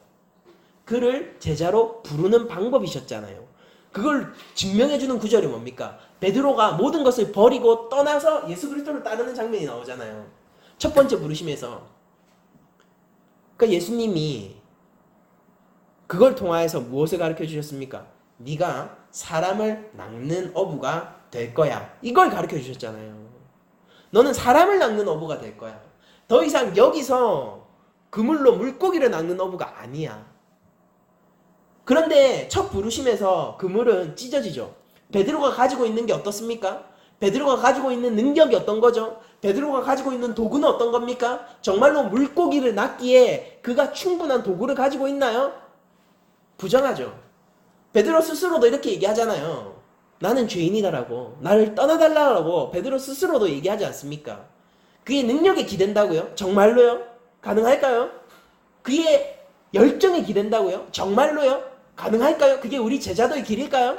그를 제자로 부르는 방법이셨잖아요. 그걸 증명해주는 구절이 뭡니까? 베드로가 모든 것을 버리고 떠나서 예수 그리스도를 따르는 장면이 나오잖아요. 첫 번째 부르심에서. 그러니까 예수님이 그걸 통하여서 무엇을 가르쳐 주셨습니까? 네가 사람을 낚는 어부가 될 거야. 이걸 가르쳐 주셨잖아요. 너는 사람을 낚는 어부가 될 거야. 더 이상 여기서 그물로 물고기를 낚는 어부가 아니야. 그런데 첫 부르심에서 그물은 찢어지죠. 베드로가 가지고 있는 게 어떻습니까? 베드로가 가지고 있는 능력이 어떤 거죠? 베드로가 가지고 있는 도구는 어떤 겁니까? 정말로 물고기를 낚기에 그가 충분한 도구를 가지고 있나요? 부정하죠. 베드로 스스로도 이렇게 얘기하잖아요. 나는 죄인이다라고. 나를 떠나달라고 베드로 스스로도 얘기하지 않습니까? 그의 능력에 기댄다고요? 정말로요? 가능할까요? 그의 열정에 기댄다고요? 정말로요? 가능할까요? 그게 우리 제자도의 길일까요?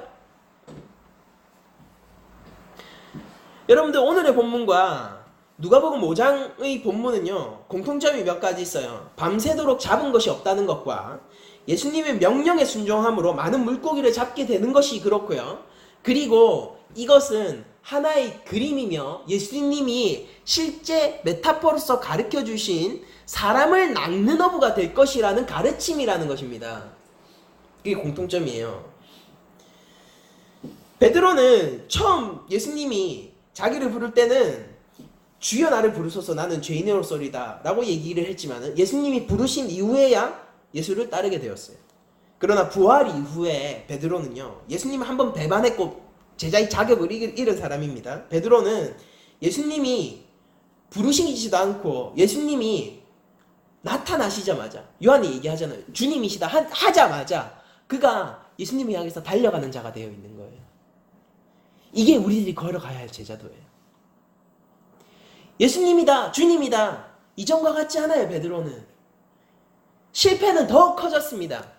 여러분들 오늘의 본문과 누가복음 5장의 본문은요 공통점이 몇 가지 있어요. 밤새도록 잡은 것이 없다는 것과 예수님의 명령에 순종함으로 많은 물고기를 잡게 되는 것이 그렇고요. 그리고 이것은 하나의 그림이며 예수님이 실제 메타포로서 가르쳐 주신 사람을 낚는 어부가 될 것이라는 가르침이라는 것입니다. 그게 공통점이에요. 베드로는 처음 예수님이 자기를 부를 때는 주여 나를 부르소서 나는 죄인으로서리다 라고 얘기를 했지만 예수님이 부르신 이후에야 예수를 따르게 되었어요. 그러나 부활 이후에 베드로는요 예수님을 한번 배반했고 제자의 자격을 잃은 사람입니다. 베드로는 예수님이 부르시지도 않고 예수님이 나타나시자마자 요한이 얘기하잖아요. 주님이시다 하자마자 그가 예수님을 향해서 달려가는 자가 되어 있는 거예요. 이게 우리들이 걸어가야 할 제자도예요. 예수님이다 주님이다 이전과 같지 않아요. 베드로는 실패는 더 커졌습니다.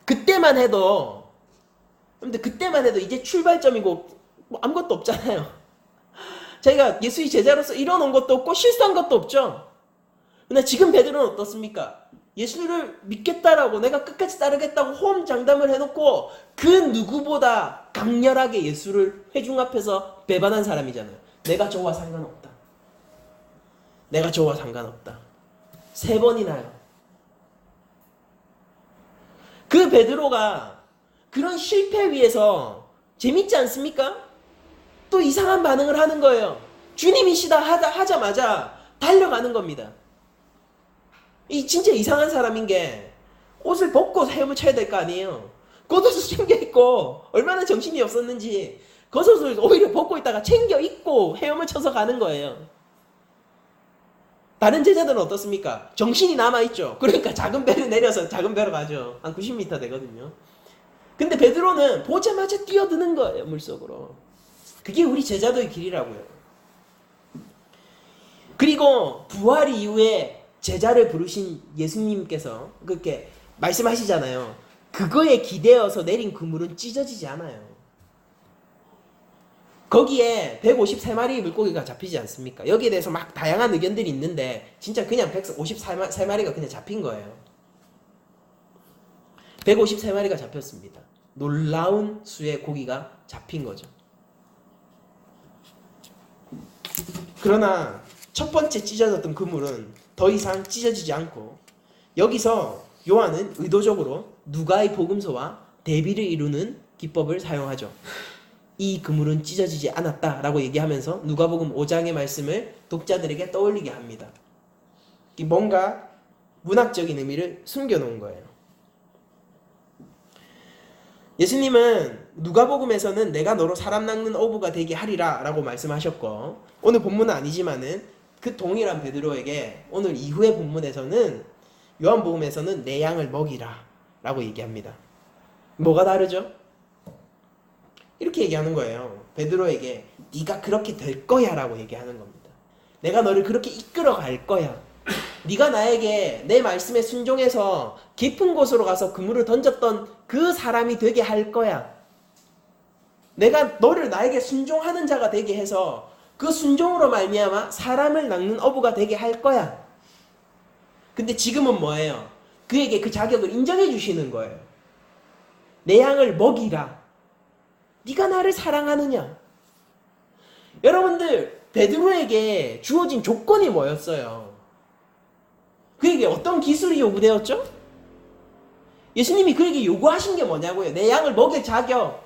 그때만 해도 이제 출발점이고 뭐 아무것도 없잖아요. 자기가 예수의 제자로서 이뤄놓은 것도 없고 실수한 것도 없죠. 근데 지금 베드로는 어떻습니까? 예수를 믿겠다라고 내가 끝까지 따르겠다고 호언장담을 해놓고 그 누구보다 강렬하게 예수를 회중 앞에서 배반한 사람이잖아요. 내가 저와 상관없다. 내가 저와 상관없다. 3번이나요. 그 베드로가 그런 실패 위에서 재밌지 않습니까? 또 이상한 반응을 하는 거예요. 주님이시다 하자마자 달려가는 겁니다. 이 진짜 이상한 사람인 게 옷을 벗고 헤엄을 쳐야 될 거 아니에요. 겉옷을 챙겨 입고 얼마나 정신이 없었는지 겉옷을 오히려 벗고 있다가 챙겨 입고 헤엄을 쳐서 가는 거예요. 다른 제자들은 어떻습니까? 정신이 남아있죠. 그러니까 작은 배를 내려서 작은 배로 가죠. 한 90m 되거든요. 근데 베드로는 보자마자 뛰어드는 거예요. 물속으로. 그게 우리 제자도의 길이라고요. 그리고 부활 이후에 제자를 부르신 예수님께서 그렇게 말씀하시잖아요. 그거에 기대어서 내린 그물은 찢어지지 않아요. 거기에 153마리의 물고기가 잡히지 않습니까? 여기에 대해서 막 다양한 의견들이 있는데 진짜 그냥 153마리가 그냥 잡힌 거예요. 153마리가 잡혔습니다. 놀라운 수의 고기가 잡힌 거죠. 그러나 첫 번째 찢어졌던 그물은 더 이상 찢어지지 않고 여기서 요한은 의도적으로 누가의 복음서와 대비를 이루는 기법을 사용하죠. 이 그물은 찢어지지 않았다라고 얘기하면서 누가복음 5장의 말씀을 독자들에게 떠올리게 합니다. 뭔가 문학적인 의미를 숨겨놓은 거예요. 예수님은 누가복음에서는 내가 너로 사람 낚는 어부가 되게 하리라 라고 말씀하셨고 오늘 본문은 아니지만은 그 동일한 베드로에게 오늘 이후의 본문에서는 요한복음에서는 내 양을 먹이라 라고 얘기합니다. 뭐가 다르죠? 이렇게 얘기하는 거예요. 베드로에게 네가 그렇게 될 거야 라고 얘기하는 겁니다. 내가 너를 그렇게 이끌어 갈 거야. 네가 나에게 내 말씀에 순종해서 깊은 곳으로 가서 그물을 던졌던 그 사람이 되게 할 거야. 내가 너를 나에게 순종하는 자가 되게 해서 그 순종으로 말미암아 사람을 낚는 어부가 되게 할 거야. 근데 지금은 뭐예요? 그에게 그 자격을 인정해 주시는 거예요. 내 양을 먹이라. 네가 나를 사랑하느냐? 여러분들 베드로에게 주어진 조건이 뭐였어요? 그에게 어떤 기술이 요구되었죠? 예수님이 그에게 요구하신 게 뭐냐고요? 내 양을 먹일 자격.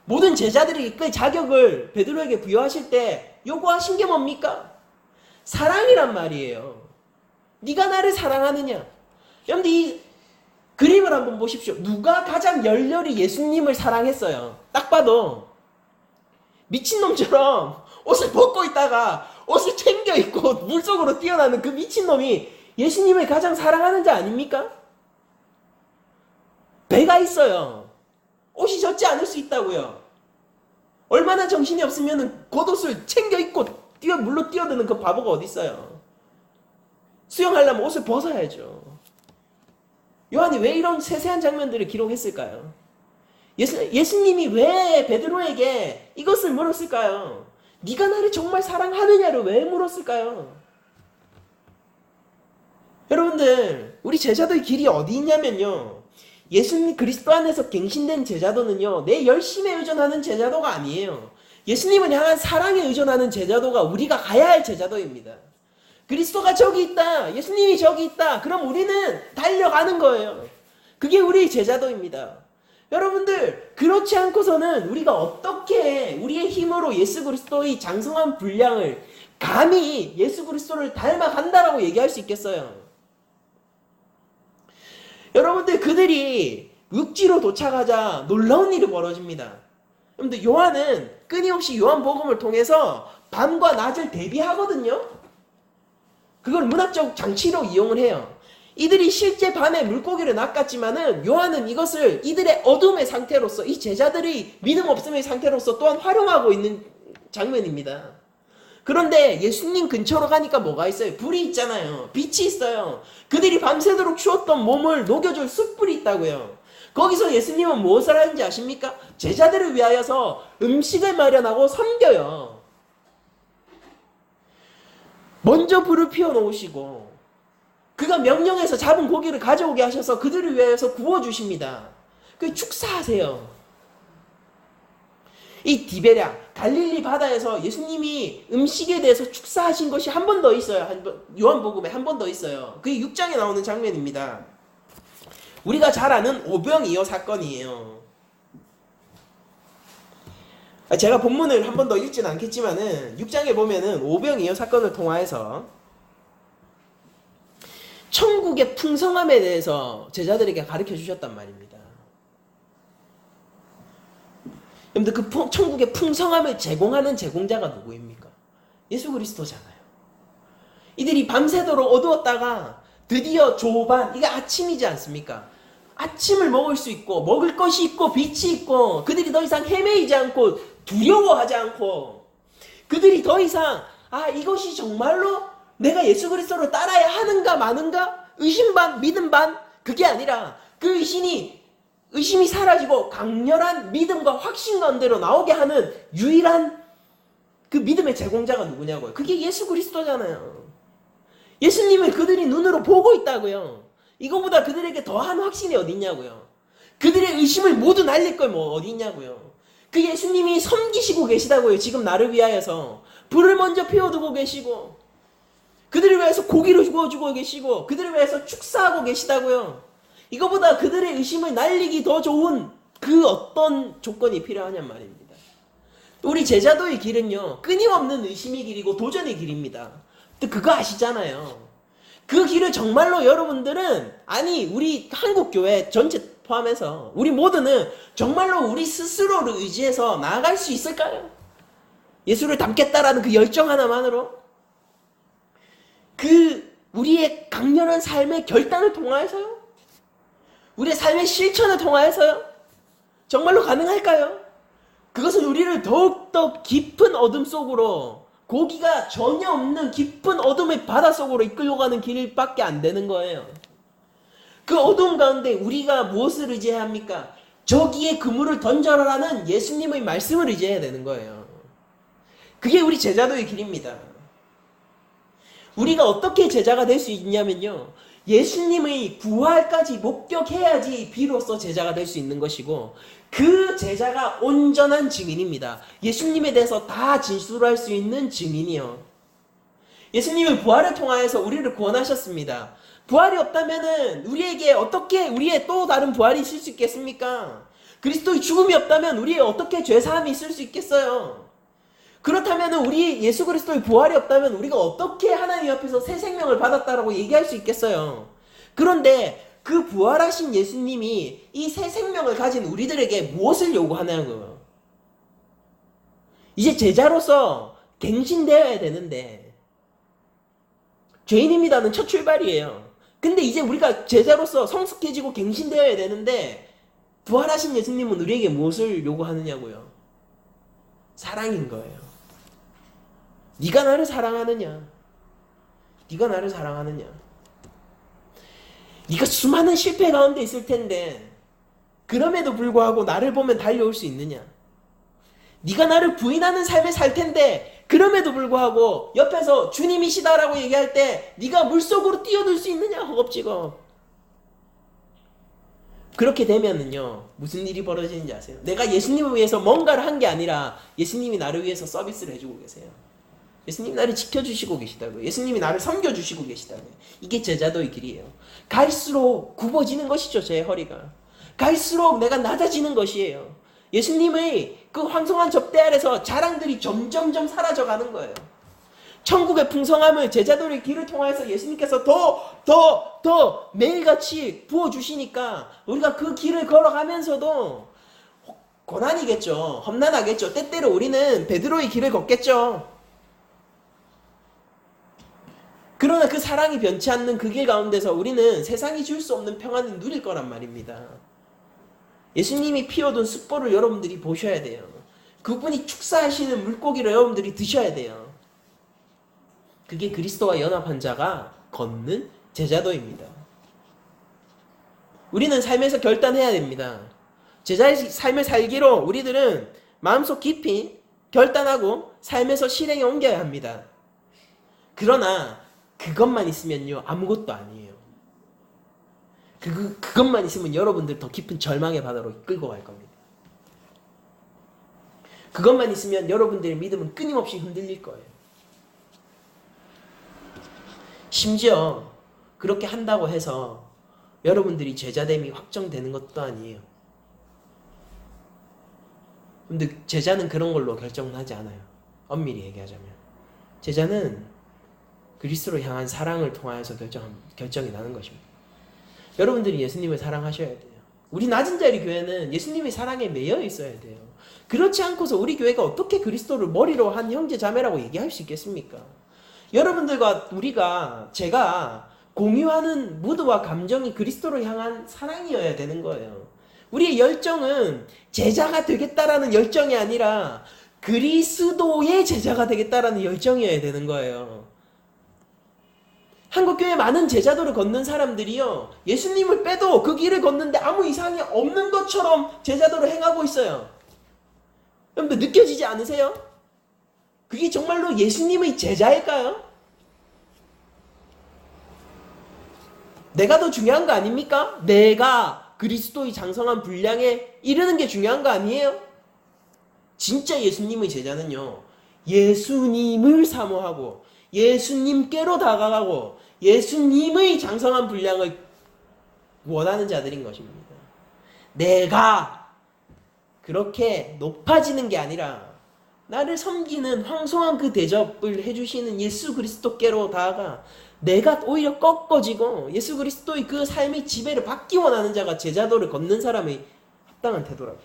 모든 제자들이 그 자격을 베드로에게 부여하실 때 요구하신 게 뭡니까? 사랑이란 말이에요. 네가 나를 사랑하느냐? 여러분들 이 그림을 한번 보십시오. 누가 가장 열렬히 예수님을 사랑했어요? 딱 봐도 미친놈처럼 옷을 벗고 있다가 옷을 챙겨 입고 물속으로 뛰어나는 그 미친놈이 예수님을 가장 사랑하는 자 아닙니까? 배가 있어요. 옷이 젖지 않을 수 있다고요. 얼마나 정신이 없으면 겉옷을 챙겨 입고 물로 뛰어드는 그 바보가 어디 있어요? 수영하려면 옷을 벗어야죠. 요한이 왜 이런 세세한 장면들을 기록했을까요? 예수님이 왜 베드로에게 이것을 물었을까요? 네가 나를 정말 사랑하느냐를 왜 물었을까요? 여러분들 우리 제자도의 길이 어디 있냐면요. 예수님 그리스도 안에서 갱신된 제자도는요. 내 열심에 의존하는 제자도가 아니에요. 예수님을 향한 사랑에 의존하는 제자도가 우리가 가야 할 제자도입니다. 그리스도가 저기 있다. 예수님이 저기 있다. 그럼 우리는 달려가는 거예요. 그게 우리 제자도입니다. 여러분들 그렇지 않고서는 우리가 어떻게 우리의 힘으로 예수 그리스도의 장성한 분량을 감히 예수 그리스도를 닮아간다라고 얘기할 수 있겠어요? 여러분들 그들이 육지로 도착하자 놀라운 일이 벌어집니다. 여러분들 요한은 끊임없이 요한복음을 통해서 밤과 낮을 대비하거든요. 그걸 문학적 장치로 이용을 해요. 이들이 실제 밤에 물고기를 낚았지만은 요한은 이것을 이들의 어둠의 상태로서 이 제자들이 믿음 없음의 상태로서 또한 활용하고 있는 장면입니다. 그런데 예수님 근처로 가니까 뭐가 있어요? 불이 있잖아요. 빛이 있어요. 그들이 밤새도록 추웠던 몸을 녹여줄 숯불이 있다고요. 거기서 예수님은 무엇을 하는지 아십니까? 제자들을 위하여서 음식을 마련하고 섬겨요. 먼저 불을 피워놓으시고 그가 명령해서 잡은 고기를 가져오게 하셔서 그들을 위하여서 구워주십니다. 그 축사하세요. 이 디베랴 갈릴리 바다에서 예수님이 음식에 대해서 축사하신 것이 한 번 더 있어요. 요한복음에 한 번 더 있어요. 그게 6장에 나오는 장면입니다. 우리가 잘 아는 오병이어 사건이에요. 제가 본문을 한 번 더 읽지는 않겠지만은 6장에 보면은 오병이어 사건을 통하여서 천국의 풍성함에 대해서 제자들에게 가르쳐 주셨단 말입니다. 여러분들 그 천국의 풍성함을 제공하는 제공자가 누구입니까? 예수 그리스도잖아요. 이들이 밤새도록 어두웠다가 드디어 조반, 이게 아침이지 않습니까? 아침을 먹을 수 있고 먹을 것이 있고 빛이 있고 그들이 더 이상 헤매이지 않고 두려워하지 않고 그들이 더 이상 이것이 정말로 내가 예수 그리스도를 따라야 하는가 마는가 의심 반 믿음 반 그게 아니라 그 의심이 사라지고 강렬한 믿음과 확신 가운데로 나오게 하는 유일한 그 믿음의 제공자가 누구냐고요. 그게 예수 그리스도잖아요. 예수님을 그들이 눈으로 보고 있다고요. 이거보다 그들에게 더한 확신이 어디 있냐고요. 그들의 의심을 모두 날릴 걸 뭐 어디 있냐고요. 그 예수님이 섬기시고 계시다고요. 지금 나를 위하여서 불을 먼저 피워두고 계시고 그들을 위해서 고기를 구워주고 계시고 그들을 위해서 축사하고 계시다고요. 이거보다 그들의 의심을 날리기 더 좋은 그 어떤 조건이 필요하냔 말입니다. 우리 제자도의 길은요, 끊임없는 의심의 길이고 도전의 길입니다. 근데 그거 아시잖아요. 그 길을 정말로 여러분들은, 우리 한국교회 전체 포함해서 우리 모두는 정말로 우리 스스로를 의지해서 나아갈 수 있을까요? 예수를 닮겠다라는 그 열정 하나만으로? 우리의 강렬한 삶의 결단을 통하여서요? 우리의 삶의 실천을 통하여서요? 정말로 가능할까요? 그것은 우리를 더욱더 깊은 어둠 속으로, 고기가 전혀 없는 깊은 어둠의 바다 속으로 이끌고 가는 길밖에 안 되는 거예요. 그 어둠 가운데 우리가 무엇을 의지해야 합니까? 저기에 그물을 던져라라는 예수님의 말씀을 의지해야 되는 거예요. 그게 우리 제자도의 길입니다. 우리가 어떻게 제자가 될 수 있냐면요, 예수님의 부활까지 목격해야지 비로소 제자가 될 수 있는 것이고, 그 제자가 온전한 증인입니다. 예수님에 대해서 다 진술할 수 있는 증인이요. 예수님은 부활을 통하여서 우리를 구원하셨습니다. 부활이 없다면은 우리에게 어떻게 우리의 또 다른 부활이 있을 수 있겠습니까? 그리스도의 죽음이 없다면 우리의 어떻게 죄사함이 있을 수 있겠어요? 그렇다면 우리 예수 그리스도의 부활이 없다면 우리가 어떻게 하나님 앞에서 새 생명을 받았다라고 얘기할 수 있겠어요? 그런데 그 부활하신 예수님이 이 새 생명을 가진 우리들에게 무엇을 요구하냐고요? 이제 제자로서 갱신되어야 되는데, 죄인입니다는 첫 출발이에요. 근데 이제 우리가 제자로서 성숙해지고 갱신되어야 되는데, 부활하신 예수님은 우리에게 무엇을 요구하느냐고요? 사랑인 거예요. 네가 나를 사랑하느냐? 네가 나를 사랑하느냐? 네가 수많은 실패 가운데 있을 텐데 그럼에도 불구하고 나를 보면 달려올 수 있느냐? 네가 나를 부인하는 삶을 살 텐데 그럼에도 불구하고 옆에서 주님이시다라고 얘기할 때 네가 물속으로 뛰어들 수 있느냐? 허겁지겁. 그렇게 되면은요, 무슨 일이 벌어지는지 아세요? 내가 예수님을 위해서 뭔가를 한 게 아니라 예수님이 나를 위해서 서비스를 해주고 계세요. 예수님이 나를 지켜주시고 계시다고요. 예수님이 나를 섬겨주시고 계시다고요. 이게 제자도의 길이에요. 갈수록 굽어지는 것이죠, 제 허리가. 갈수록 내가 낮아지는 것이에요. 예수님의 그 황송한 접대 아래서 자랑들이 점점점 사라져가는 거예요. 천국의 풍성함을 제자도의 길을 통해서 예수님께서 더 매일같이 부어주시니까 우리가 그 길을 걸어가면서도 고난이겠죠. 험난하겠죠. 때때로 우리는 베드로의 길을 걷겠죠. 그러나 그 사랑이 변치 않는 그 길 가운데서 우리는 세상이 줄 수 없는 평안을 누릴 거란 말입니다. 예수님이 피워둔 숯불을 여러분들이 보셔야 돼요. 그분이 축사하시는 물고기를 여러분들이 드셔야 돼요. 그게 그리스도와 연합한 자가 걷는 제자도입니다. 우리는 삶에서 결단해야 됩니다. 제자의 삶을 살기로 우리들은 마음속 깊이 결단하고 삶에서 실행에 옮겨야 합니다. 그러나 그것만 있으면요, 아무것도 아니에요. 그것만 있으면 여러분들 더 깊은 절망의 바다로 이끌고 갈 겁니다. 그것만 있으면 여러분들의 믿음은 끊임없이 흔들릴 거예요. 심지어 그렇게 한다고 해서 여러분들이 제자됨이 확정되는 것도 아니에요. 근데 제자는 그런 걸로 결정은 하지 않아요. 엄밀히 얘기하자면 제자는 그리스도로 향한 사랑을 통하여서 결정이 나는 것입니다. 여러분들이 예수님을 사랑하셔야 돼요. 우리 낮은 자리 교회는 예수님의 사랑에 매여 있어야 돼요. 그렇지 않고서 우리 교회가 어떻게 그리스도를 머리로 한 형제 자매라고 얘기할 수 있겠습니까? 여러분들과 제가 공유하는 무드와 감정이 그리스도를 향한 사랑이어야 되는 거예요. 우리의 열정은 제자가 되겠다라는 열정이 아니라 그리스도의 제자가 되겠다라는 열정이어야 되는 거예요. 한국교회 많은 제자도를 걷는 사람들이요, 예수님을 빼도 그 길을 걷는데 아무 이상이 없는 것처럼 제자도를 행하고 있어요. 여러분들 느껴지지 않으세요? 그게 정말로 예수님의 제자일까요? 내가 더 중요한 거 아닙니까? 내가 그리스도의 장성한 분량에 이르는 게 중요한 거 아니에요? 진짜 예수님의 제자는요, 예수님을 사모하고 예수님께로 다가가고 예수님의 장성한 분량을 원하는 자들인 것입니다. 내가 그렇게 높아지는 게 아니라 나를 섬기는 황송한 그 대접을 해주시는 예수 그리스도께로 다가가 내가 오히려 꺾어지고 예수 그리스도의 그 삶의 지배를 받기 원하는 자가 제자도를 걷는 사람의 합당한 태도라고.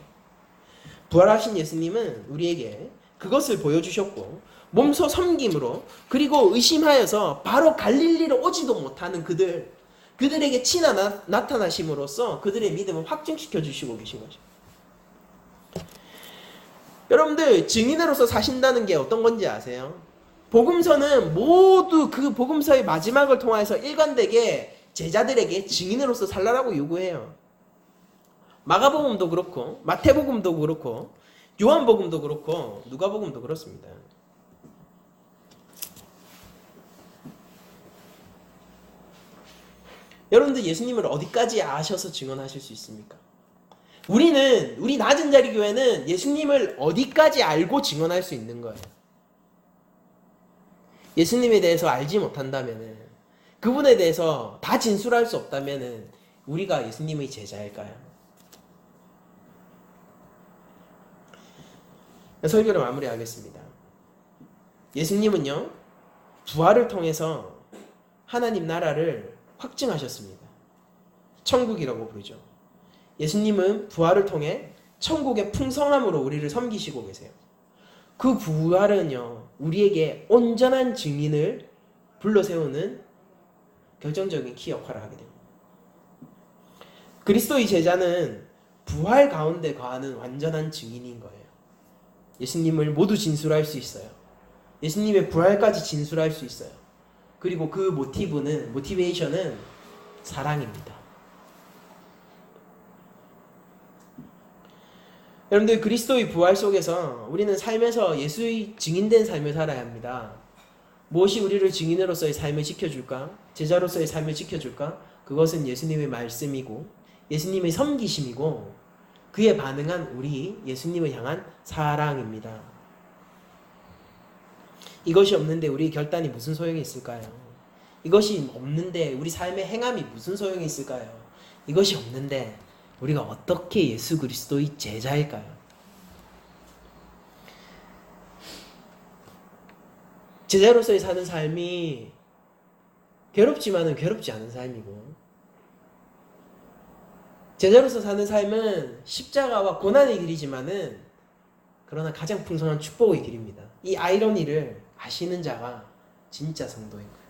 부활하신 예수님은 우리에게 그것을 보여주셨고, 몸소 섬김으로, 그리고 의심하여서 바로 갈릴리로 오지도 못하는 그들에게 친히 나타나심으로써 그들의 믿음을 확증시켜 주시고 계신 거죠. 여러분들, 증인으로서 사신다는 게 어떤 건지 아세요? 복음서는 모두 그 복음서의 마지막을 통해서 일관되게 제자들에게 증인으로서 살라라고 요구해요. 마가복음도 그렇고 마태복음도 그렇고 요한복음도 그렇고 누가복음도 그렇습니다. 여러분들, 예수님을 어디까지 아셔서 증언하실 수 있습니까? 우리 낮은 자리 교회는 예수님을 어디까지 알고 증언할 수 있는 거예요. 예수님에 대해서 알지 못한다면은, 그분에 대해서 다 진술할 수 없다면은 우리가 예수님의 제자일까요? 설교를 마무리하겠습니다. 예수님은요, 부활을 통해서 하나님 나라를 확증하셨습니다. 천국이라고 부르죠. 예수님은 부활을 통해 천국의 풍성함으로 우리를 섬기시고 계세요. 그 부활은요, 우리에게 온전한 증인을 불러세우는 결정적인 키 역할을 하게 됩니다. 그리스도의 제자는 부활 가운데 거하는 완전한 증인인 거예요. 예수님을 모두 진술할 수 있어요. 예수님의 부활까지 진술할 수 있어요. 그리고 그 모티베이션은 사랑입니다. 여러분들, 그리스도의 부활 속에서 우리는 삶에서 예수의 증인된 삶을 살아야 합니다. 무엇이 우리를 증인으로서의 삶을 지켜줄까? 제자로서의 삶을 지켜줄까? 그것은 예수님의 말씀이고 예수님의 섬기심이고 그에 반응한 우리 예수님을 향한 사랑입니다. 이것이 없는데 우리의 결단이 무슨 소용이 있을까요? 이것이 없는데 우리 삶의 행함이 무슨 소용이 있을까요? 이것이 없는데 우리가 어떻게 예수 그리스도의 제자일까요? 제자로서의 사는 삶이 괴롭지만은 괴롭지 않은 삶이고, 제자로서 사는 삶은 십자가와 고난의 길이지만은 그러나 가장 풍성한 축복의 길입니다. 이 아이러니를 아시는 자가 진짜 성도인 거예요.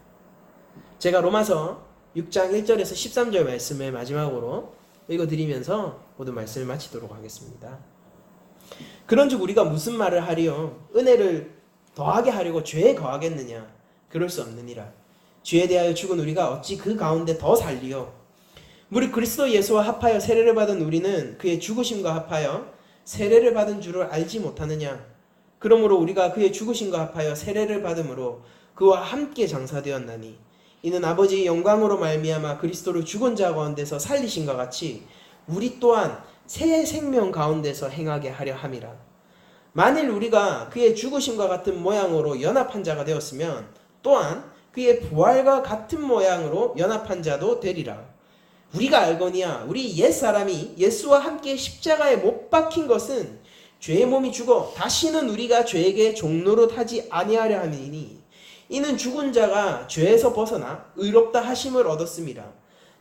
제가 로마서 6장 1절에서 13절 말씀을 마지막으로 읽어드리면서 모든 말씀을 마치도록 하겠습니다. 그런즉 우리가 무슨 말을 하리요? 은혜를 더하게 하려고 죄에 거하겠느냐? 그럴 수 없느니라. 죄에 대하여 죽은 우리가 어찌 그 가운데 더 살리요? 무릇 그리스도 예수와 합하여 세례를 받은 우리는 그의 죽으심과 합하여 세례를 받은 줄을 알지 못하느냐? 그러므로 우리가 그의 죽으심과 합하여 세례를 받음으로 그와 함께 장사되었나니 이는 아버지의 영광으로 말미암아 그리스도를 죽은 자 가운데서 살리신과 같이 우리 또한 새 생명 가운데서 행하게 하려 함이라. 만일 우리가 그의 죽으심과 같은 모양으로 연합한 자가 되었으면 또한 그의 부활과 같은 모양으로 연합한 자도 되리라. 우리가 알거니와 우리 옛사람이 예수와 함께 십자가에 못 박힌 것은 죄의 몸이 죽어 다시는 우리가 죄에게 종노릇하지 아니하려 함이니 이는 죽은 자가 죄에서 벗어나 의롭다 하심을 얻었습니다.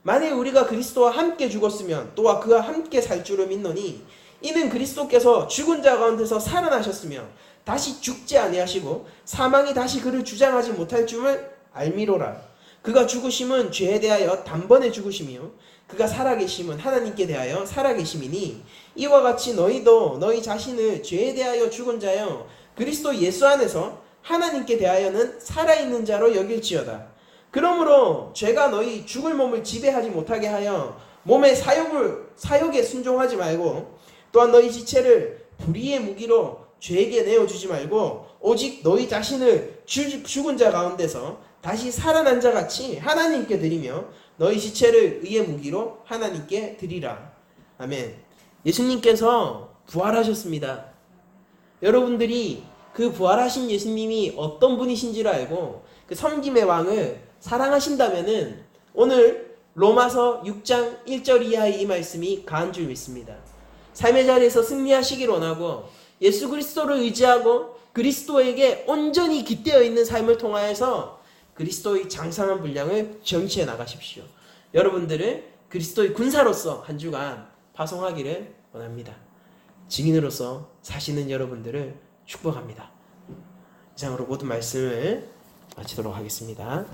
만일 우리가 그리스도와 함께 죽었으면 또한 그와 함께 살 줄을 믿노니 이는 그리스도께서 죽은 자 가운데서 살아나셨으며 다시 죽지 아니하시고 사망이 다시 그를 주장하지 못할 줄을 알미로라. 그가 죽으심은 죄에 대하여 단번에 죽으심이요 그가 살아계심은 하나님께 대하여 살아계심이니 이와 같이 너희도 너희 자신을 죄에 대하여 죽은 자여 그리스도 예수 안에서 하나님께 대하여는 살아있는 자로 여길지어다. 그러므로 죄가 너희 죽을 몸을 지배하지 못하게 하여 몸의 사욕에 순종하지 말고 또한 너희 지체를 불의의 무기로 죄에게 내어주지 말고 오직 너희 자신을 죽은 자 가운데서 다시 살아난 자 같이 하나님께 드리며 너희 지체를 의의 무기로 하나님께 드리라. 아멘. 예수님께서 부활하셨습니다. 여러분들이 그 부활하신 예수님이 어떤 분이신지를 알고 그 섬김의 왕을 사랑하신다면은 오늘 로마서 6장 1절 이하의 이 말씀이 가한 줄 믿습니다. 삶의 자리에서 승리하시길 원하고 예수 그리스도를 의지하고 그리스도에게 온전히 깃대어 있는 삶을 통하여서 그리스도의 장성한 분량을 전치해 나가십시오. 여러분들을 그리스도의 군사로서 한 주간 파송하기를 원합니다. 증인으로서 사시는 여러분들을 축복합니다. 이상으로 모든 말씀을 마치도록 하겠습니다.